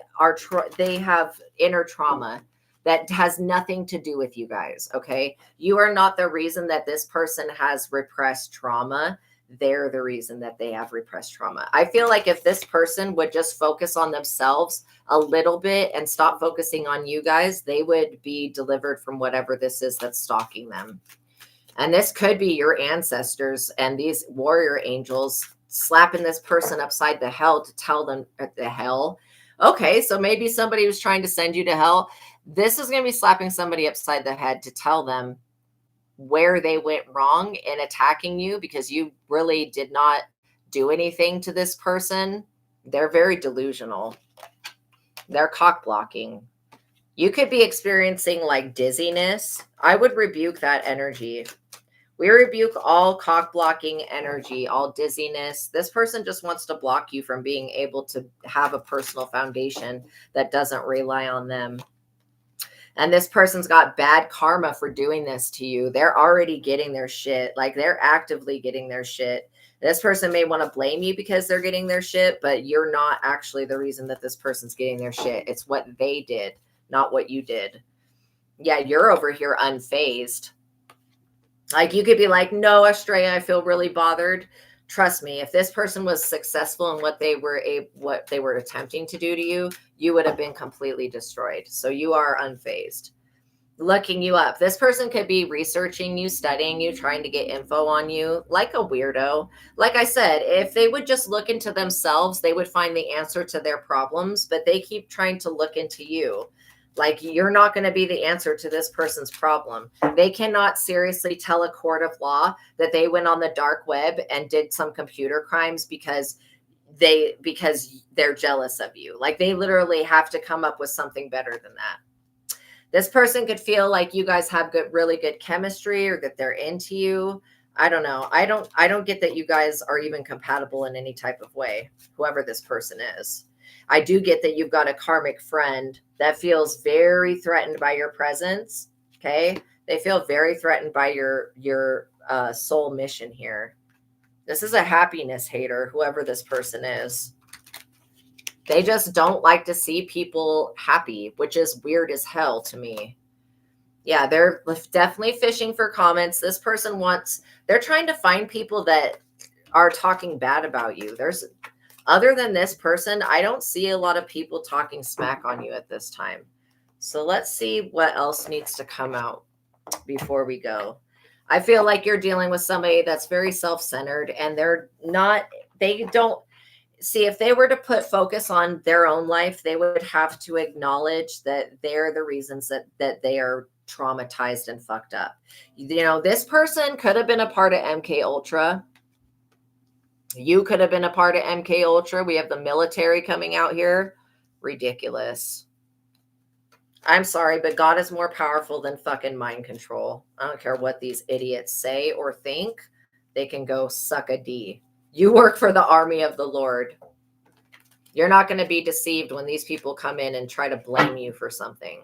have inner trauma that has nothing to do with you guys. Okay. You are not the reason that this person has repressed trauma. They're the reason that they have repressed trauma. I feel like if this person would just focus on themselves a little bit and stop focusing on you guys, they would be delivered from whatever this is that's stalking them. And this could be your ancestors and these warrior angels slapping this person upside the hell to tell them the hell. Okay, so maybe somebody was trying to send you to hell. This is going to be slapping somebody upside the head to tell them where they went wrong in attacking you, because you really did not do anything to this person. They're very delusional. They're cock blocking. You could be experiencing like dizziness. I would rebuke that energy. We rebuke all cock blocking energy, all dizziness. This person just wants to block you from being able to have a personal foundation that doesn't rely on them. And this person's got bad karma for doing this to you. They're already getting their shit. Like, they're actively getting their shit. This person may want to blame you because they're getting their shit, but you're not actually the reason that this person's getting their shit. It's what they did, not what you did. Yeah, you're over here unfazed. Like, you could be like, no, ASTRAEA, I feel really bothered. Trust me, if this person was successful in what they were attempting to do to you, you would have been completely destroyed. So you are unfazed. Looking you up. This person could be researching you, studying you, trying to get info on you like a weirdo. Like I said, if they would just look into themselves, they would find the answer to their problems, but they keep trying to look into you. Like, you're not going to be the answer to this person's problem. They cannot seriously tell a court of law that they went on the dark web and did some computer crimes because they're jealous of you. Like, they literally have to come up with something better than that. This person could feel like you guys have really good chemistry, or that they're into you. I don't know. I don't get that you guys are even compatible in any type of way, whoever this person is. I do get that you've got a karmic friend that feels very threatened by your presence. Okay. They feel very threatened by your soul mission here. This is a happiness hater, whoever this person is. They just don't like to see people happy, which is weird as hell to me. Yeah, they're definitely fishing for comments. This person they're trying to find people that are talking bad about you. Other than this person, I don't see a lot of people talking smack on you at this time. So let's see what else needs to come out before we go. I feel like you're dealing with somebody that's very self-centered, and they don't see, if they were to put focus on their own life, they would have to acknowledge that they're the reasons that they are traumatized and fucked up. You know, this person could have been a part of MK Ultra. You could have been a part of MK Ultra. We have the military coming out here. Ridiculous. I'm sorry, but God is more powerful than fucking mind control. I don't care what these idiots say or think. They can go suck a D. You work for the army of the Lord. You're not going to be deceived when these people come in and try to blame you for something.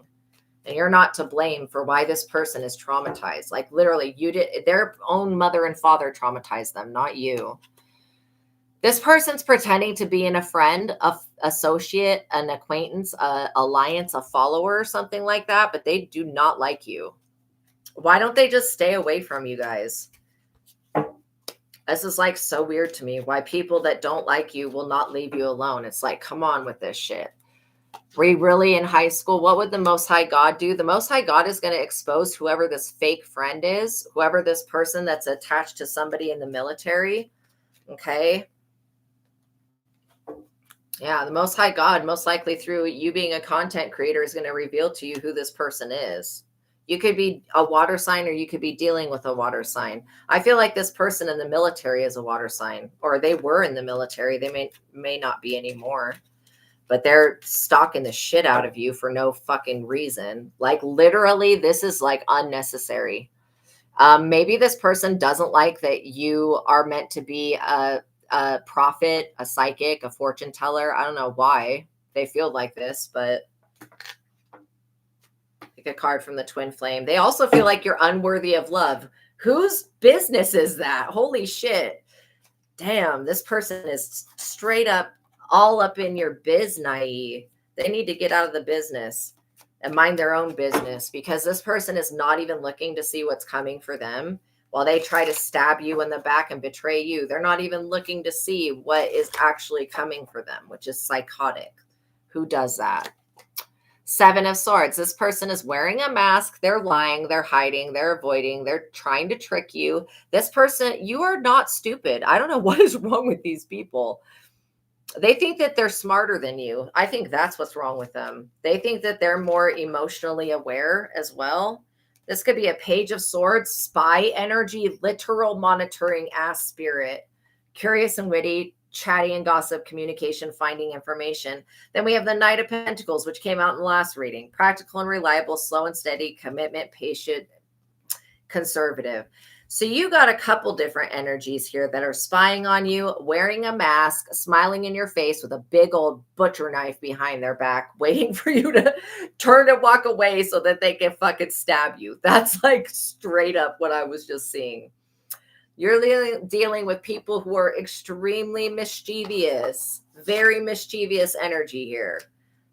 And you're not to blame for why this person is traumatized. Like, literally, their own mother and father traumatized them, not you. This person's pretending to be a friend, an associate, an acquaintance, an alliance, a follower, or something like that, but they do not like you. Why don't they just stay away from you guys? This is like so weird to me. Why people that don't like you will not leave you alone. It's like, come on with this shit. Were you really in high school? What would the Most High God do? The Most High God is going to expose whoever this fake friend is, whoever this person that's attached to somebody in the military. Okay. Yeah, the Most High God, most likely through you being a content creator, is going to reveal to you who this person is. You could be a water sign, or you could be dealing with a water sign. I feel like this person in the military is a water sign, or they were in the military. They may not be anymore, but they're stalking the shit out of you for no fucking reason. Like, literally, this is like unnecessary. Maybe this person doesn't like that you are meant to be a prophet, a psychic, a fortune teller. I don't know why they feel like this, but pick a card from the twin flame. They also feel like you're unworthy of love. Whose business is that? Holy shit. Damn, this person is straight up all up in your biznai. They need to get out of the business and mind their own business, because this person is not even looking to see what's coming for them. While they try to stab you in the back and betray you, they're not even looking to see what is actually coming for them, which is psychotic. Who does that? Seven of Swords. This person is wearing a mask. They're lying. They're hiding. They're avoiding. They're trying to trick you. This person, you are not stupid. I don't know what is wrong with these people. They think that they're smarter than you. I think that's what's wrong with them. They think that they're more emotionally aware as well. This could be a Page of Swords, spy energy, literal monitoring ass spirit, curious and witty, chatty and gossip, communication, finding information. Then we have the Knight of Pentacles, which came out in the last reading. Practical and reliable, slow and steady, commitment, patient, conservative. So you got a couple different energies here that are spying on you, wearing a mask, smiling in your face with a big old butcher knife behind their back, waiting for you to turn and walk away so that they can fucking stab you. That's like straight up what I was just seeing. You're dealing with people who are extremely mischievous, very mischievous energy here.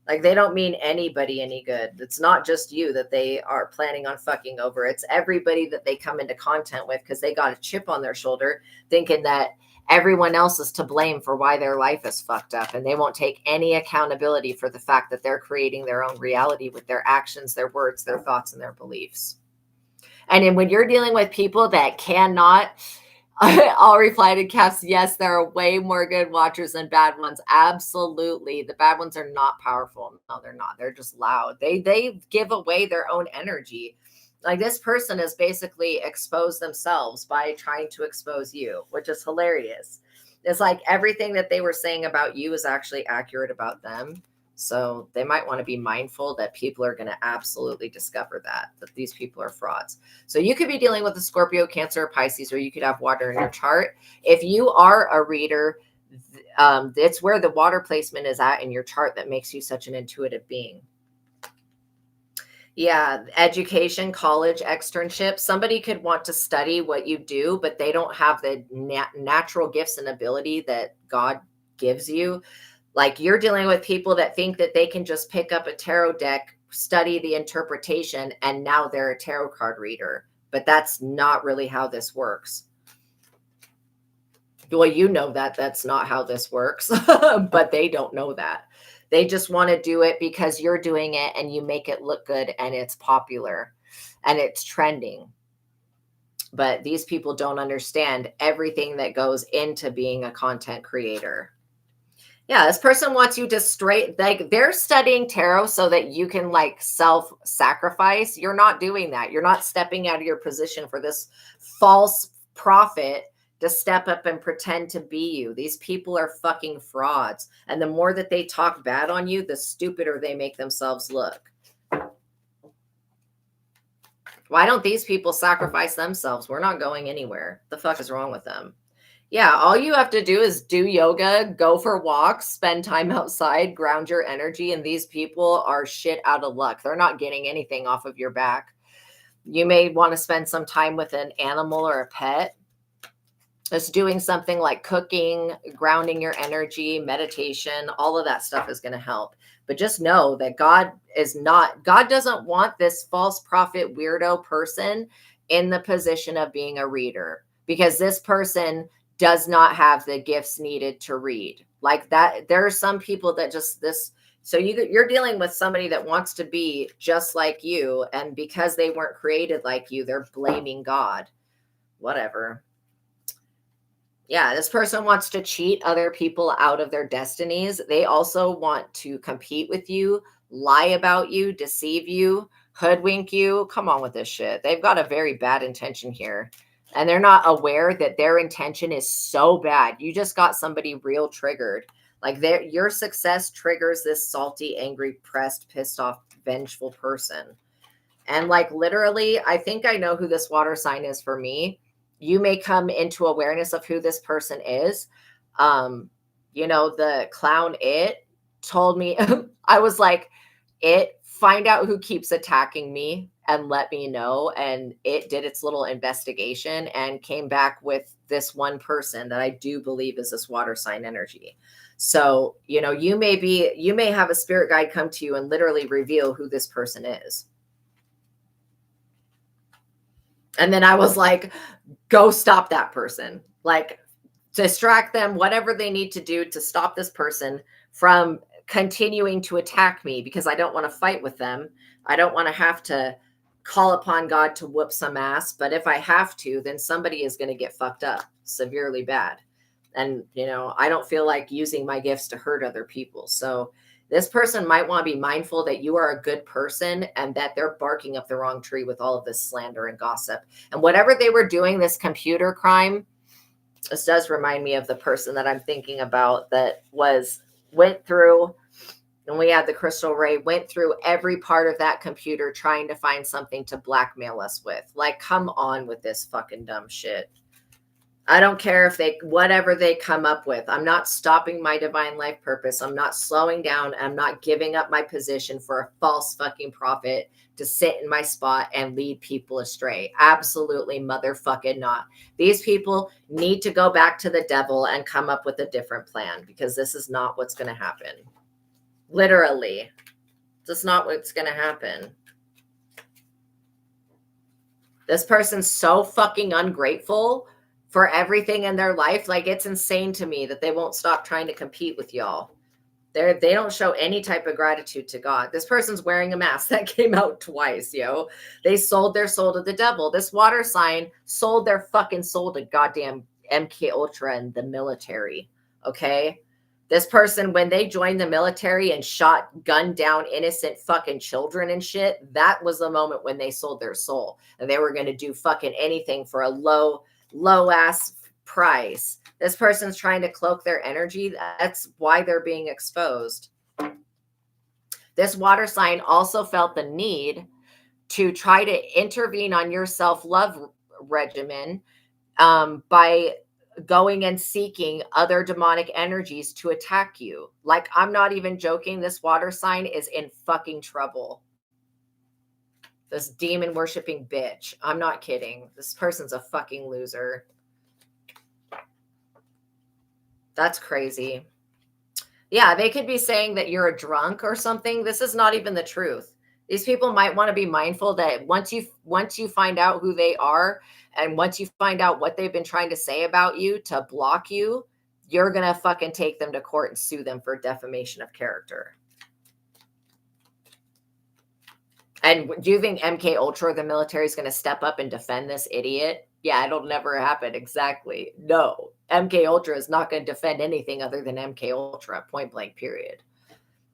Like, they don't mean anybody any good. It's not just you that they are planning on fucking over. It's everybody that they come into contact with, because they got a chip on their shoulder thinking that everyone else is to blame for why their life is fucked up. And they won't take any accountability for the fact that they're creating their own reality with their actions, their words, their thoughts, and their beliefs. And then when you're dealing with people that cannot, I'll reply to Cass, yes, there are way more good watchers than bad ones. Absolutely. The bad ones are not powerful. No, they're not. They're just loud. They give away their own energy. Like, this person has basically exposed themselves by trying to expose you, which is hilarious. It's like everything that they were saying about you is actually accurate about them. So they might want to be mindful that people are going to absolutely discover that these people are frauds. So you could be dealing with a Scorpio, Cancer, or Pisces, or you could have water in your chart. If you are a reader, it's where the water placement is at in your chart that makes you such an intuitive being. Yeah, education, college, externship. Somebody could want to study what you do, but they don't have the natural gifts and ability that God gives you. Like, you're dealing with people that think that they can just pick up a tarot deck, study the interpretation, and now they're a tarot card reader. But that's not really how this works. Well, you know that that's not how this works, but they don't know that. They just want to do it because you're doing it and you make it look good and it's popular and it's trending. But these people don't understand everything that goes into being a content creator. Yeah, this person wants you to like, they're studying tarot so that you can like self-sacrifice. You're not doing that. You're not stepping out of your position for this false prophet to step up and pretend to be you. These people are fucking frauds. And the more that they talk bad on you, the stupider they make themselves look. Why don't these people sacrifice themselves? We're not going anywhere. The fuck is wrong with them? Yeah, all you have to do is do yoga, go for walks, spend time outside, ground your energy, and these people are shit out of luck. They're not getting anything off of your back. You may want to spend some time with an animal or a pet. Just doing something like cooking, grounding your energy, meditation, all of that stuff is going to help. But just know that God doesn't want this false prophet weirdo person in the position of being a reader, because this person does not have the gifts needed to read like that. There are some people that so you're dealing with somebody that wants to be just like you. And because they weren't created like you, they're blaming God. Whatever. Yeah, this person wants to cheat other people out of their destinies. They also want to compete with you, lie about you, deceive you, hoodwink you. Come on with this shit. They've got a very bad intention here. And they're not aware that their intention is so bad. You just got somebody real triggered. Like, your success triggers this salty, angry, pressed, pissed off, vengeful person. And like, literally, I think I know who this water sign is for me. You may come into awareness of who this person is. The clown, it told me, I was like, find out who keeps attacking me and let me know. And it did its little investigation and came back with this one person that I do believe is this water sign energy. So, you may have a spirit guide come to you and literally reveal who this person is. And then I was like, go stop that person. Like, distract them, whatever they need to do to stop this person from continuing to attack me, because I don't want to fight with them. I don't want to have to call upon God to whoop some ass. But if I have to, then somebody is going to get fucked up severely bad. And, I don't feel like using my gifts to hurt other people. So this person might want to be mindful that you are a good person and that they're barking up the wrong tree with all of this slander and gossip. And whatever they were doing, this computer crime, this does remind me of the person that I'm thinking about that went through, and we had the crystal ray, went through every part of that computer trying to find something to blackmail us with. Like, come on with this fucking dumb shit. I don't care if whatever they come up with. I'm not stopping my divine life purpose. I'm not slowing down. I'm not giving up my position for a false fucking prophet to sit in my spot and lead people astray. Absolutely motherfucking not. These people need to go back to the devil and come up with a different plan, because this is not what's going to happen. Literally. That's not what's going to happen. This person's so fucking ungrateful for everything in their life. Like, it's insane to me that they won't stop trying to compete with y'all. They don't show any type of gratitude to God. This person's wearing a mask. That came out twice, yo. They sold their soul to the devil. This water sign sold their fucking soul to goddamn MK Ultra and the military. Okay? This person, when they joined the military and gunned down innocent fucking children and shit, that was the moment when they sold their soul. And they were going to do fucking anything for a low ass price. This person's trying to cloak their energy. That's why they're being exposed. This water sign also felt the need to try to intervene on your self-love regimen by going and seeking other demonic energies to attack you. Like, I'm not even joking. This water sign is in fucking trouble. This demon worshiping bitch. I'm not kidding. This person's a fucking loser. That's crazy. Yeah, they could be saying that you're a drunk or something. This is not even the truth. These people might want to be mindful that once you find out who they are, and once you find out what they've been trying to say about you to block you, you're going to fucking take them to court and sue them for defamation of character. And do you think MK Ultra, the military, is going to step up and defend this idiot? Yeah, it'll never happen. Exactly. No, MK Ultra is not going to defend anything other than MK Ultra, point blank, period.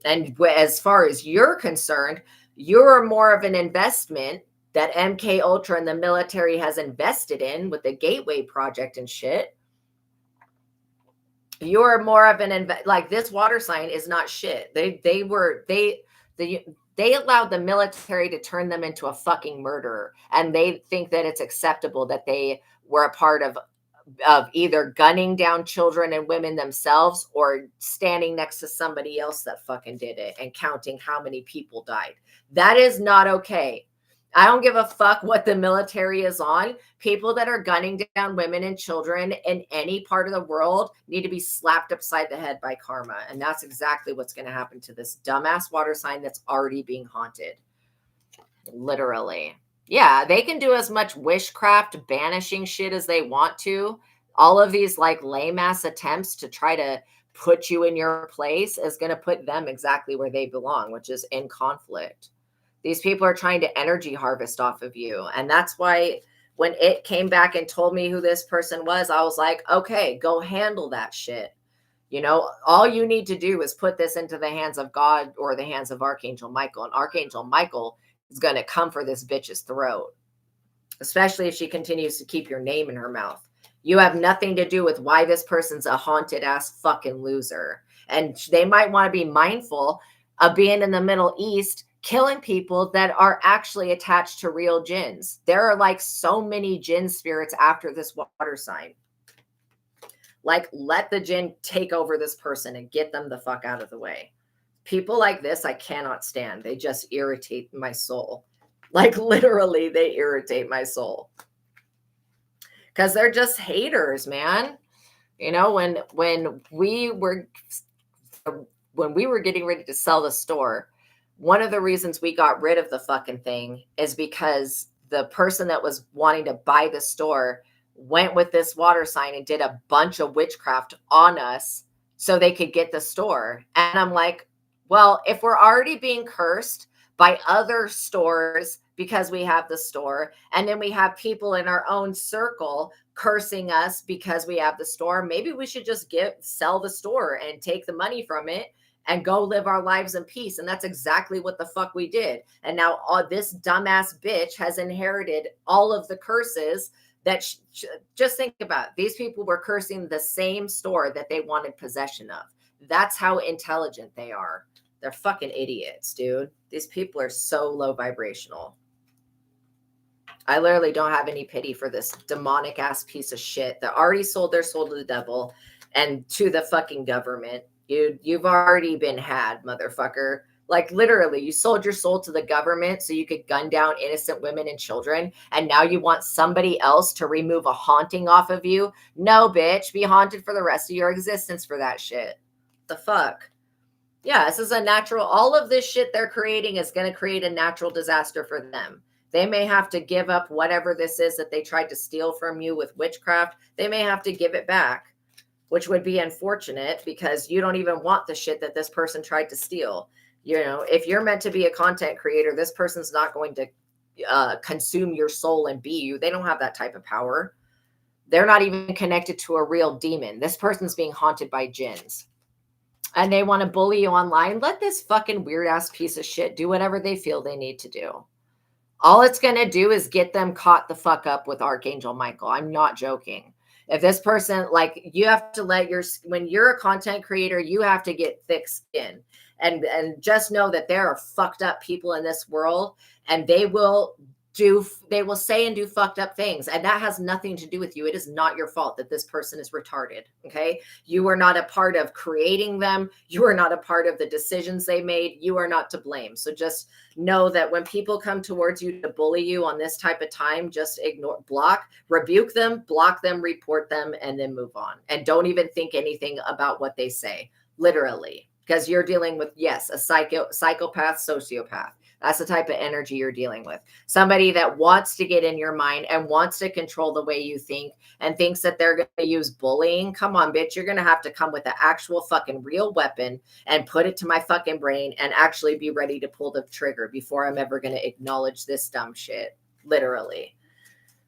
And as far as you're concerned, you're more of an investment that MK Ultra and the military has invested in with the Gateway Project and shit. You're more of an like, this water sign is not shit. They allowed the military to turn them into a fucking murderer, and they think that it's acceptable that they were a part of either gunning down children and women themselves, or standing next to somebody else that fucking did it and counting how many people died. That is not okay. I don't give a fuck what the military is on. People that are gunning down women and children in any part of the world need to be slapped upside the head by karma. And that's exactly what's going to happen to this dumbass water sign that's already being haunted. Literally. Yeah, they can do as much witchcraft, banishing shit as they want to. All of these like lame ass attempts to try to put you in your place is going to put them exactly where they belong, which is in conflict. These people are trying to energy harvest off of you. And that's why when it came back and told me who this person was, I was like, okay, go handle that shit. You know, all you need to do is put this into the hands of God or the hands of Archangel Michael. And Archangel Michael is going to come for this bitch's throat, especially if she continues to keep your name in her mouth. You have nothing to do with why this person's a haunted ass fucking loser. And they might want to be mindful of being in the Middle East, killing people that are actually attached to real jinns. There are like so many jinn spirits after this water sign. Like, let the jinn take over this person and get them the fuck out of the way. People like this, I cannot stand. They just irritate my soul. Like, literally, they irritate my soul. Because they're just haters, man. You know, when we were getting ready to sell the store, one of the reasons we got rid of the fucking thing is because the person that was wanting to buy the store went with this water sign and did a bunch of witchcraft on us so they could get the store. And I'm like, well, if we're already being cursed by other stores because we have the store, and then we have people in our own circle cursing us because we have the store, maybe we should just sell the store and take the money from it and go live our lives in peace. And that's exactly what the fuck we did. And now this dumbass bitch has inherited all of the curses that just think about it. These people were cursing the same store that they wanted possession of. That's how intelligent they are. They're fucking idiots, dude. These people are so low vibrational. I literally don't have any pity for this demonic ass piece of shit that already sold their soul to the devil and to the fucking government. You've already been had, motherfucker. Like literally, you sold your soul to the government so you could gun down innocent women and children, and now you want somebody else to remove a haunting off of you? No, bitch, be haunted for the rest of your existence for that shit. The fuck? Yeah, this is a natural, all of this shit they're creating is going to create a natural disaster for them. They may have to give up whatever this is that they tried to steal from you with witchcraft. They may have to give it back, which would be unfortunate because you don't even want the shit that this person tried to steal. You know, if you're meant to be a content creator, this person's not going to consume your soul and be you. They don't have that type of power. They're not even connected to a real demon. This person's being haunted by jinns. And they want to bully you online. Let this fucking weird ass piece of shit do whatever they feel they need to do. All it's going to do is get them caught the fuck up with Archangel Michael. I'm not joking. If this person, like, you have to let when you're a content creator, you have to get thick skin and just know that there are fucked up people in this world, and they will say and do fucked up things. And that has nothing to do with you. It is not your fault that this person is retarded. Okay. You are not a part of creating them. You are not a part of the decisions they made. You are not to blame. So just know that when people come towards you to bully you on this type of time, just ignore, block, rebuke them, block them, report them, and then move on. And don't even think anything about what they say, literally, because you're dealing with, yes, a psychopath, sociopath. That's the type of energy you're dealing with. Somebody that wants to get in your mind and wants to control the way you think and thinks that they're going to use bullying. Come on, bitch. You're going to have to come with an actual fucking real weapon and put it to my fucking brain and actually be ready to pull the trigger before I'm ever going to acknowledge this dumb shit. Literally.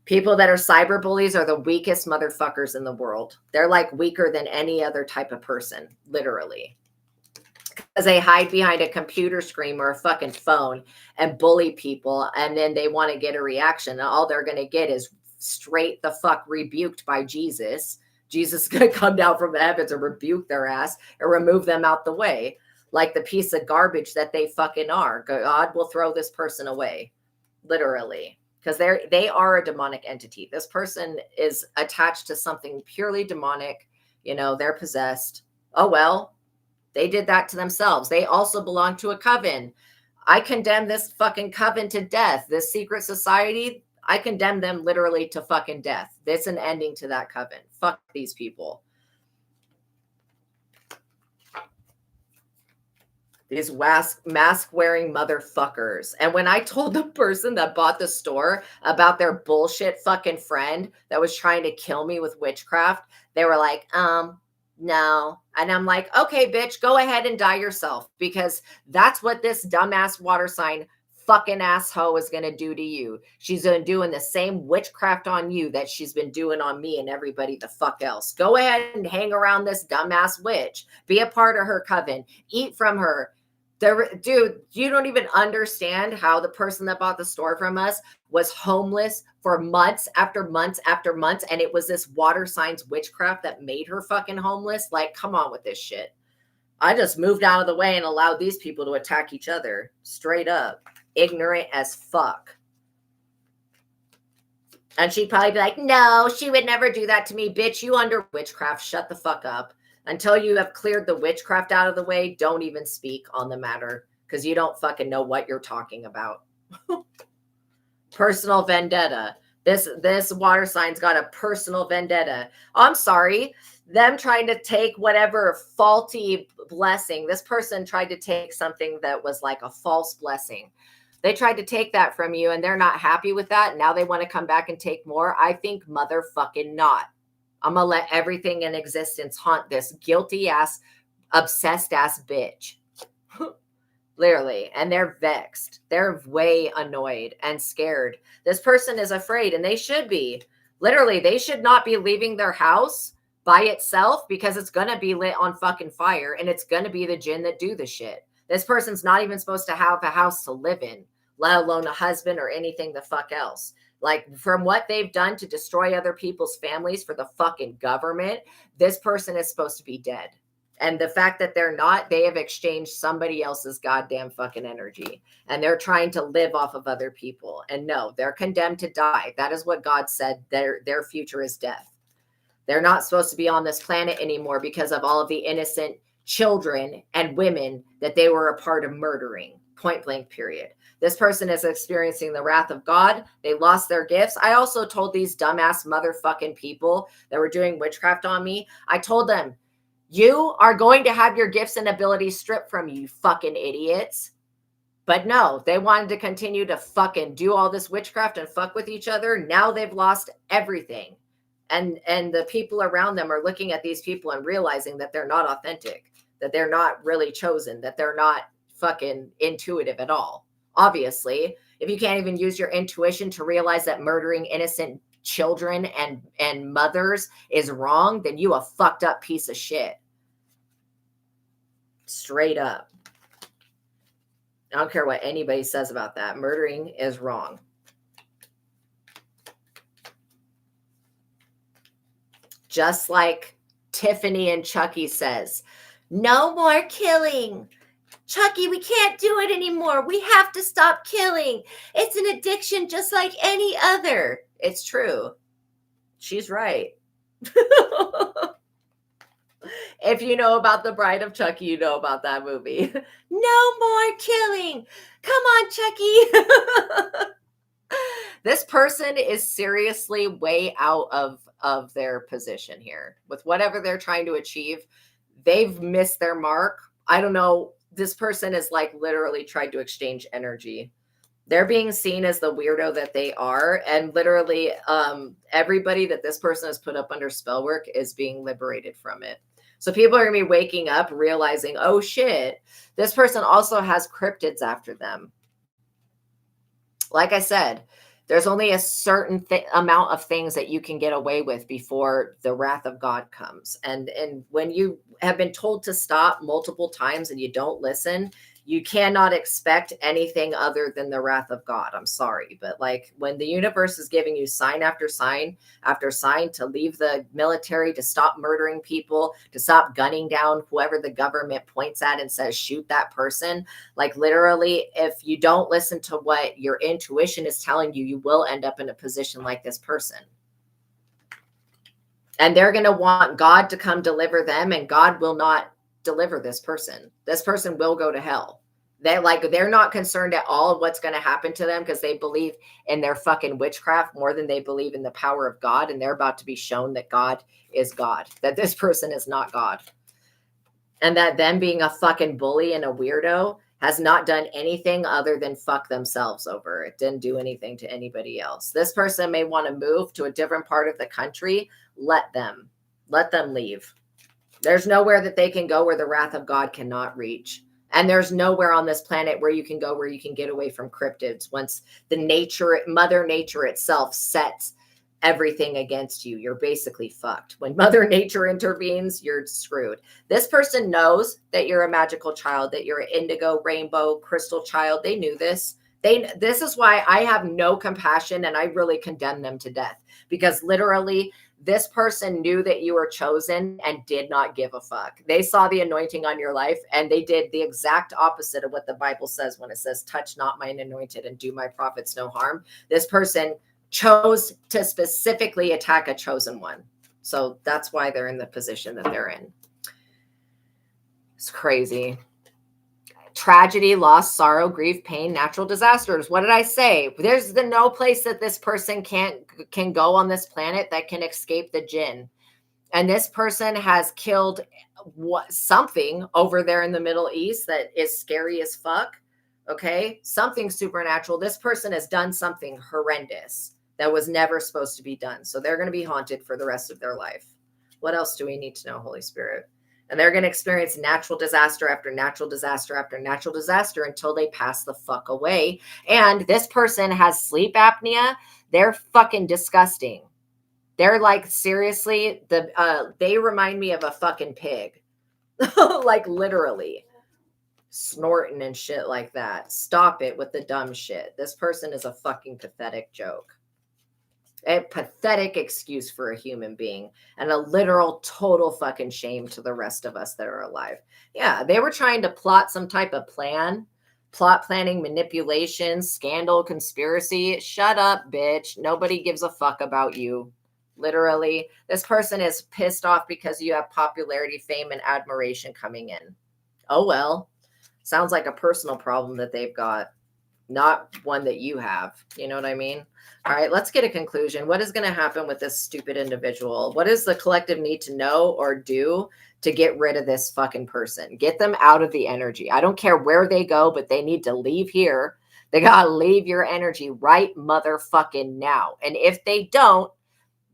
People that are cyber bullies are the weakest motherfuckers in the world. They're like weaker than any other type of person. Literally. Because they hide behind a computer screen or a fucking phone and bully people, and then they want to get a reaction, and all they're going to get is straight the fuck rebuked by Jesus. Jesus is going to come down from the heavens and rebuke their ass and remove them out the way like the piece of garbage that they fucking are. God will throw this person away, literally, because they are a demonic entity. This person is attached to something purely demonic. You know, they're possessed. Oh, well. They did that to themselves. They also belong to a coven. I condemn this fucking coven to death. This secret society, I condemn them literally to fucking death. There's an ending to that coven. Fuck these people. These mask-wearing motherfuckers. And when I told the person that bought the store about their bullshit fucking friend that was trying to kill me with witchcraft, they were like, no. And I'm like, okay, bitch, go ahead and die yourself, because that's what this dumbass water sign fucking asshole is going to do to you. She's doing the same witchcraft on you that she's been doing on me and everybody the fuck else. Go ahead and hang around this dumbass witch. Be a part of her coven. Eat from her. Dude, you don't even understand how the person that bought the store from us was homeless for months after months after months. And it was this water signs witchcraft that made her fucking homeless. Like, come on with this shit. I just moved out of the way and allowed these people to attack each other. Straight up. Ignorant as fuck. And she'd probably be like, no, she would never do that to me. Bitch, you under witchcraft. Shut the fuck up. Until you have cleared the witchcraft out of the way, don't even speak on the matter, because you don't fucking know what you're talking about. Personal vendetta. This water sign's got a personal vendetta. I'm sorry. Them trying to take whatever faulty blessing. This person tried to take something that was like a false blessing. They tried to take that from you, and they're not happy with that. Now they want to come back and take more. I think motherfucking not. I'm going to let everything in existence haunt this guilty ass, obsessed ass bitch. Literally. And they're vexed. They're way annoyed and scared. This person is afraid, and they should be. Literally, they should not be leaving their house by itself, because it's going to be lit on fucking fire, and it's going to be the jinn that do the shit. This person's not even supposed to have a house to live in, let alone a husband or anything the fuck else. Like, from what they've done to destroy other people's families for the fucking government, this person is supposed to be dead. And the fact that they're not, they have exchanged somebody else's goddamn fucking energy. And they're trying to live off of other people. And no, they're condemned to die. That is what God said. Their future is death. They're not supposed to be on this planet anymore because of all of the innocent children and women that they were a part of murdering. Point blank, period. This person is experiencing the wrath of God. They lost their gifts. I also told these dumbass motherfucking people that were doing witchcraft on me, I told them, you are going to have your gifts and abilities stripped from you, you fucking idiots. But no, they wanted to continue to fucking do all this witchcraft and fuck with each other. Now they've lost everything. And the people around them are looking at these people and realizing that they're not authentic, that they're not really chosen, that they're not fucking intuitive at all. Obviously, if you can't even use your intuition to realize that murdering innocent children and mothers is wrong, then you a fucked up piece of shit. Straight up. I don't care what anybody says about that. Murdering is wrong. Just like Tiffany and Chucky says, no more killing. Chucky, we can't do it anymore. We have to stop killing. It's an addiction just like any other. It's true. She's right. If you know about The Bride of Chucky, you know about that movie. No more killing. Come on, Chucky. This person is seriously way out of their position here. With whatever they're trying to achieve, they've missed their mark. I don't know. This person is like literally tried to exchange energy. They're being seen as the weirdo that they are. And literally everybody that this person has put up under spell work is being liberated from it. So people are going to be waking up, realizing, oh shit, this person also has cryptids after them. Like I said, there's only a certain amount of things that you can get away with before the wrath of God comes. And when you have been told to stop multiple times and you don't listen, you cannot expect anything other than the wrath of God. I'm sorry. But like when the universe is giving you sign after sign after sign to leave the military, to stop murdering people, to stop gunning down whoever the government points at and says, shoot that person. Like literally, if you don't listen to what your intuition is telling you, you will end up in a position like this person. And they're going to want God to come deliver them, and God will not deliver this person. This person will go to hell. They're not concerned at all what's going to happen to them because they believe in their fucking witchcraft more than they believe in the power of God. And they're about to be shown that God is God, that this person is not God. And that them being a fucking bully and a weirdo has not done anything other than fuck themselves over. It didn't do anything to anybody else. This person may want to move to a different part of the country. Let them leave. There's nowhere that they can go where the wrath of God cannot reach. And there's nowhere on this planet where you can go where you can get away from cryptids. Once Mother Nature itself sets everything against you, you're basically fucked. When Mother Nature intervenes, you're screwed. This person knows that you're a magical child, that you're an indigo, rainbow, crystal child. They knew this. This is why I have no compassion and I really condemn them to death, because literally this person knew that you were chosen and did not give a fuck. They saw the anointing on your life and they did the exact opposite of what the Bible says when it says, touch not mine anointed and do my prophets no harm. This person chose to specifically attack a chosen one. So that's why they're in the position that they're in. It's crazy. Tragedy, loss, sorrow, grief, pain, natural disasters. What did I say? There's no place that this person can go on this planet that can escape the jinn. And this person has killed something over there in the Middle East that is scary as fuck. Okay? Something supernatural. This person has done something horrendous that was never supposed to be done. So they're going to be haunted for the rest of their life. What else do we need to know, Holy Spirit? And they're going to experience natural disaster after natural disaster after natural disaster until they pass the fuck away. And this person has sleep apnea. They're fucking disgusting. They're like, seriously, they remind me of a fucking pig. Like literally snorting and shit like that. Stop it with the dumb shit. This person is a fucking pathetic joke. A pathetic excuse for a human being and a literal total fucking shame to the rest of us that are alive. Yeah, they were trying to plot some type of plot planning, manipulation, scandal, conspiracy. Shut up, bitch. Nobody gives a fuck about you. Literally, this person is pissed off because you have popularity, fame, and admiration coming in. Oh, well, sounds like a personal problem that they've got, not one that you have. You know what I mean? All right, let's get a conclusion. What is going to happen with this stupid individual? What does the collective need to know or do to get rid of this fucking person? Get them out of the energy. I don't care where they go, but they need to leave here. They got to leave your energy right motherfucking now. And if they don't,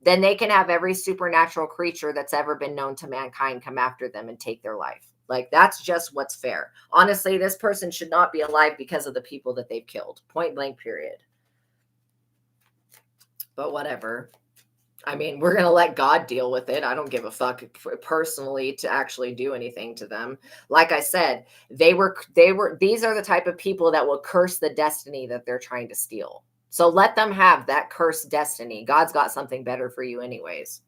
then they can have every supernatural creature that's ever been known to mankind come after them and take their life. Like, that's just what's fair. Honestly, this person should not be alive because of the people that they've killed. Point blank, period. But whatever. I mean, we're going to let God deal with it. I don't give a fuck personally to actually do anything to them. Like I said, these are the type of people that will curse the destiny that they're trying to steal. So let them have that cursed destiny. God's got something better for you anyways.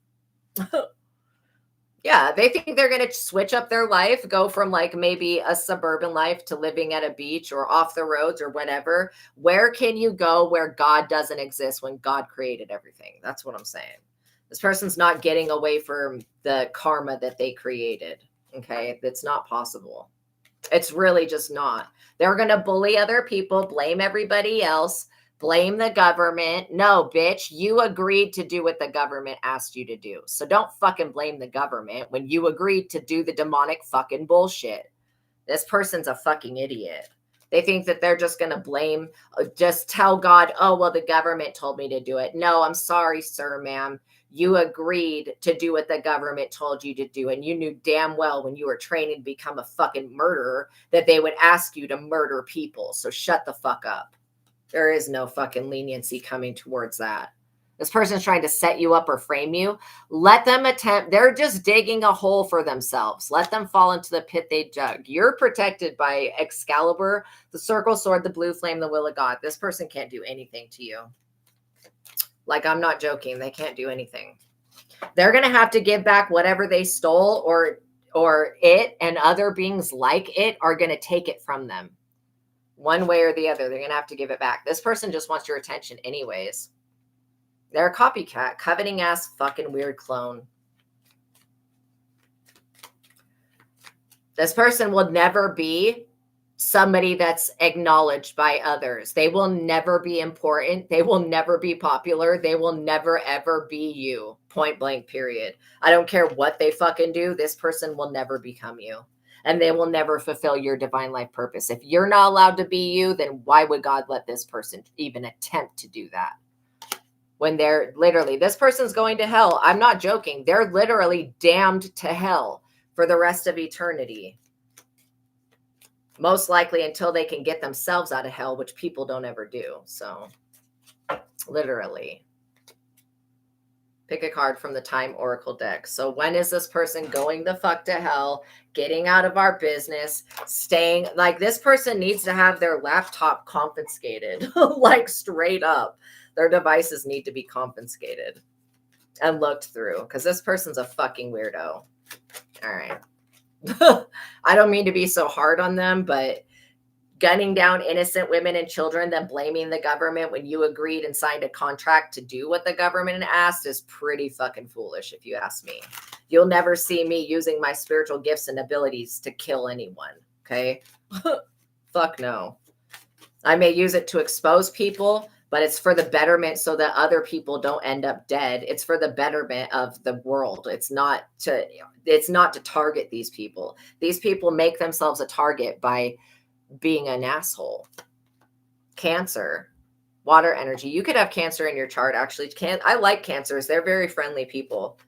Yeah, they think they're going to switch up their life, go from like maybe a suburban life to living at a beach or off the roads or whatever. Where can you go where God doesn't exist when God created everything? That's what I'm saying. This person's not getting away from the karma that they created. Okay, it's not possible. It's really just not. They're going to bully other people, blame everybody else, blame the government. No, bitch, you agreed to do what the government asked you to do. So don't fucking blame the government when you agreed to do the demonic fucking bullshit. This person's a fucking idiot. They think that they're just going to blame, just tell God, oh, well, the government told me to do it. No, I'm sorry, sir, ma'am. You agreed to do what the government told you to do. And you knew damn well when you were training to become a fucking murderer that they would ask you to murder people. So shut the fuck up. There is no fucking leniency coming towards that. This person's trying to set you up or frame you. Let them attempt. They're just digging a hole for themselves. Let them fall into the pit they dug. You're protected by Excalibur, the circle sword, the blue flame, the will of God. This person can't do anything to you. Like, I'm not joking. They can't do anything. They're going to have to give back whatever they stole, or it and other beings like it are going to take it from them. One way or the other, they're going to have to give it back. This person just wants your attention anyways. They're a copycat, coveting ass fucking weird clone. This person will never be somebody that's acknowledged by others. They will never be important. They will never be popular. They will never, ever be you. Point blank, period. I don't care what they fucking do. This person will never become you. And they will never fulfill your divine life purpose. If you're not allowed to be you, then why would God let this person even attempt to do that? When they're literally, this person's going to hell. I'm not joking. They're literally damned to hell for the rest of eternity. Most likely until they can get themselves out of hell, which people don't ever do. So, literally. Pick a card from the Time Oracle deck. So when is this person going the fuck to hell, getting out of our business, staying? Like, this person needs to have their laptop confiscated, like straight up. Their devices need to be confiscated and looked through because this person's a fucking weirdo. All right. I don't mean to be so hard on them, but gunning down innocent women and children, then blaming the government when you agreed and signed a contract to do what the government asked is pretty fucking foolish, if you ask me. You'll never see me using my spiritual gifts and abilities to kill anyone, okay? Fuck no. I may use it to expose people, but it's for the betterment so that other people don't end up dead. It's for the betterment of the world. It's not to target these people. These people make themselves a target by being an asshole. Cancer, water energy. You could have Cancer in your chart, actually. I like Cancers. They're very friendly people.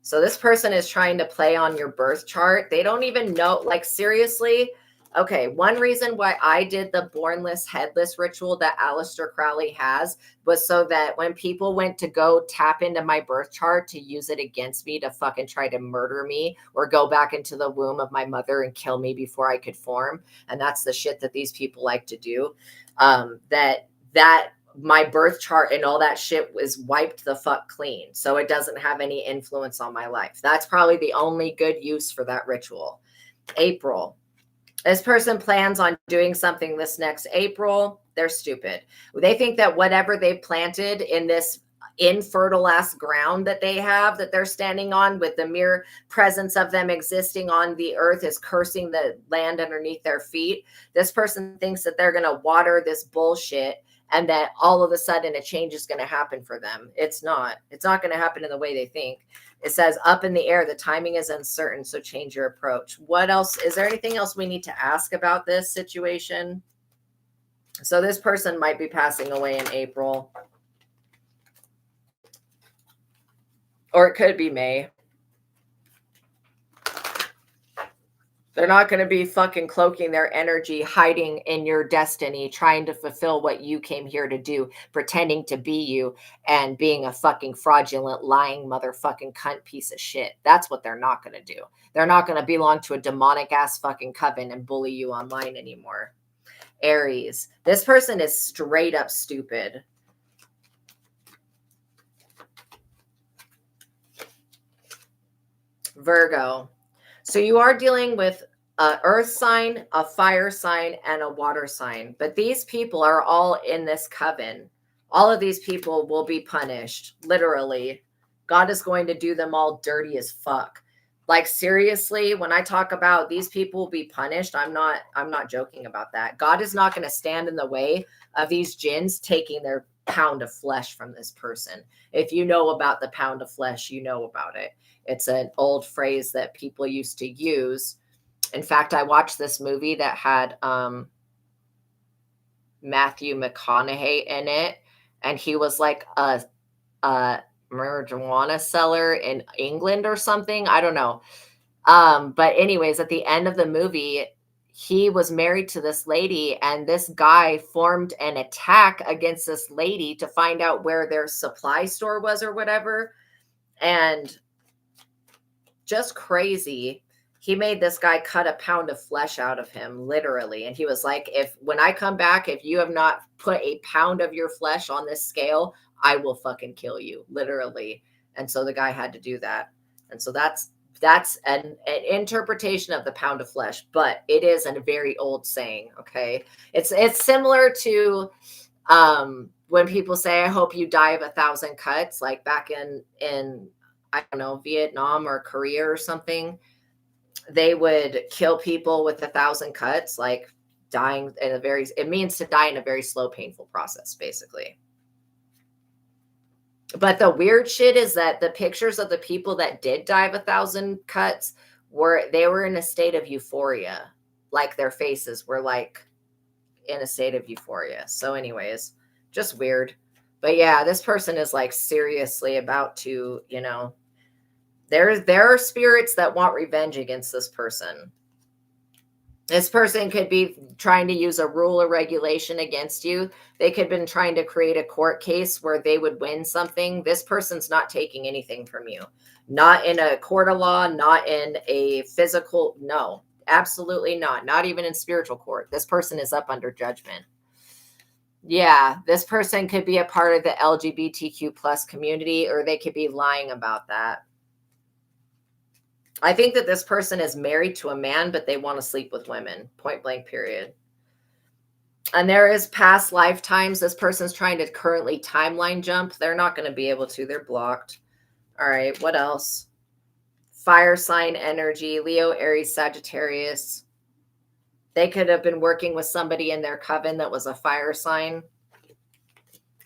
So this person is trying to play on your birth chart. They don't even know, like, seriously. Okay, one reason why I did the bornless, headless ritual that Aleister Crowley has was so that when people went to go tap into my birth chart to use it against me to fucking try to murder me or go back into the womb of my mother and kill me before I could form, and that's the shit that these people like to do, that my birth chart and all that shit was wiped the fuck clean. So it doesn't have any influence on my life. That's probably the only good use for that ritual. April. This person plans on doing something this next April. They're stupid. They think that whatever they've planted in this infertile ass ground that they have, that they're standing on, with the mere presence of them existing on the earth, is cursing the land underneath their feet. This person thinks that they're going to water this bullshit and that all of a sudden a change is going to happen for them. It's not going to happen in the way they think. It says up in the air, the timing is uncertain, so change your approach. What else? Is there anything else we need to ask about this situation? So this person might be passing away in April. Or it could be May. They're not going to be fucking cloaking their energy, hiding in your destiny, trying to fulfill what you came here to do, pretending to be you and being a fucking fraudulent, lying motherfucking cunt piece of shit. That's what they're not going to do. They're not going to belong to a demonic ass fucking coven and bully you online anymore. Aries. This person is straight up stupid. Virgo. So you are dealing with an earth sign, a fire sign, and a water sign. But these people are all in this coven. All of these people will be punished, literally. God is going to do them all dirty as fuck. Like, seriously, when I talk about these people will be punished, I'm not joking about that. God is not going to stand in the way of these jinns taking their pound of flesh from this person. If you know about the pound of flesh, you know about it. It's an old phrase that people used to use. In fact, I watched this movie that had Matthew McConaughey in it, and he was like a marijuana seller in England or something. I don't know. But anyways, at the end of the movie, he was married to this lady, and this guy formed an attack against this lady to find out where their supply store was or whatever. And just crazy. He made this guy cut a pound of flesh out of him, literally. And he was like, when I come back, if you have not put a pound of your flesh on this scale, I will fucking kill you, literally. And so the guy had to do that. And so that's an interpretation of the pound of flesh, but it is a very old saying. Okay. It's similar to, when people say, I hope you die of 1,000 cuts, like back in, I don't know, Vietnam or Korea or something, they would kill people with 1,000 cuts, like dying in it means to die in a very slow, painful process, basically. But the weird shit is that the pictures of the people that did die of 1,000 cuts they were in a state of euphoria. Like their faces were like in a state of euphoria. So anyways, just weird. But yeah, this person is like seriously about to, there are spirits that want revenge against this person. This person could be trying to use a rule or regulation against you. They could have been trying to create a court case where they would win something. This person's not taking anything from you. Not in a court of law, not in a physical, no, absolutely not. Not even in spiritual court. This person is up under judgment. Yeah, this person could be a part of the LGBTQ plus community, or they could be lying about that. I think that this person is married to a man, but they want to sleep with women, point blank, period. And there is past lifetimes. This person's trying to currently timeline jump. They're not going to be able to. They're blocked. All right, what else? Fire sign energy, Leo, Aries, Sagittarius. They could have been working with somebody in their coven that was a fire sign.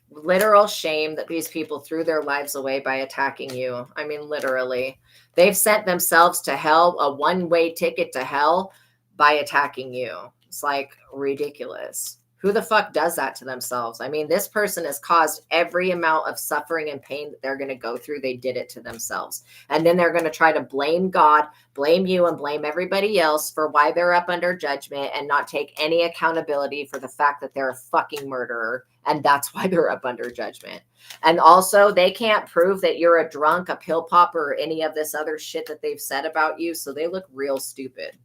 Literal shame that these people threw their lives away by attacking you. I mean, literally. They've sent themselves to hell, a one-way ticket to hell, by attacking you. It's like ridiculous. Who the fuck does that to themselves? I mean, this person has caused every amount of suffering and pain that they're going to go through. They did it to themselves. And then they're going to try to blame God, blame you, and blame everybody else for why they're up under judgment and not take any accountability for the fact that they're a fucking murderer. And that's why they're up under judgment. And also, they can't prove that you're a drunk, a pill popper, or any of this other shit that they've said about you. So they look real stupid.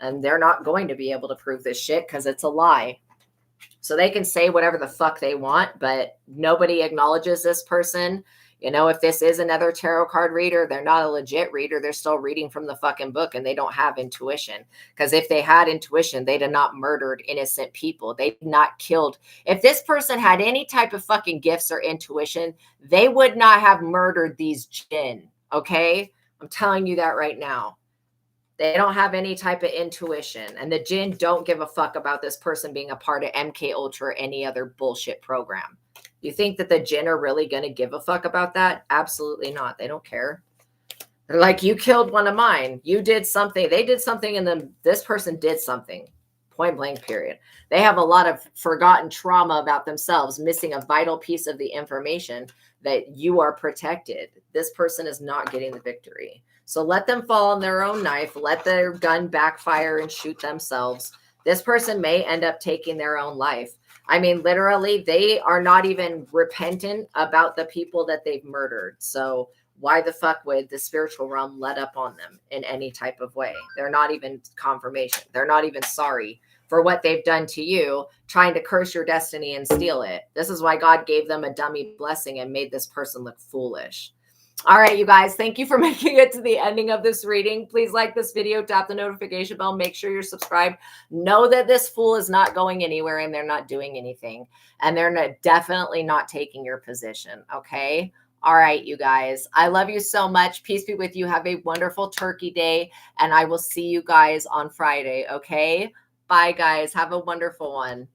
And they're not going to be able to prove this shit because it's a lie. So they can say whatever the fuck they want, but nobody acknowledges this person. You know, if this is another tarot card reader, they're not a legit reader. They're still reading from the fucking book and they don't have intuition. Because if they had intuition, they'd have not murdered innocent people. They'd not killed. If this person had any type of fucking gifts or intuition, they would not have murdered these jinn. Okay? I'm telling you that right now. They don't have any type of intuition. And the jinn don't give a fuck about this person being a part of MK Ultra or any other bullshit program. You think that the jinn are really going to give a fuck about that? Absolutely not. They don't care. They're like, you killed one of mine. You did something. They did something and then this person did something. Point blank, period. They have a lot of forgotten trauma about themselves, missing a vital piece of the information that you are protected. This person is not getting the victory. So let them fall on their own knife. Let their gun backfire and shoot themselves. This person may end up taking their own life. I mean, literally, they are not even repentant about the people that they've murdered. So why the fuck would the spiritual realm let up on them in any type of way? They're not even confirmation. They're not even sorry for what they've done to you, trying to curse your destiny and steal it. This is why God gave them a dummy blessing and made this person look foolish. All right, you guys, thank you for making it to the ending of this reading. Please like this video, tap the notification bell, make sure you're subscribed. Know that this fool is not going anywhere and they're not doing anything. And they're definitely not taking your position, okay? All right, you guys, I love you so much. Peace be with you. Have a wonderful turkey day, and I will see you guys on Friday, okay? Bye, guys. Have a wonderful one.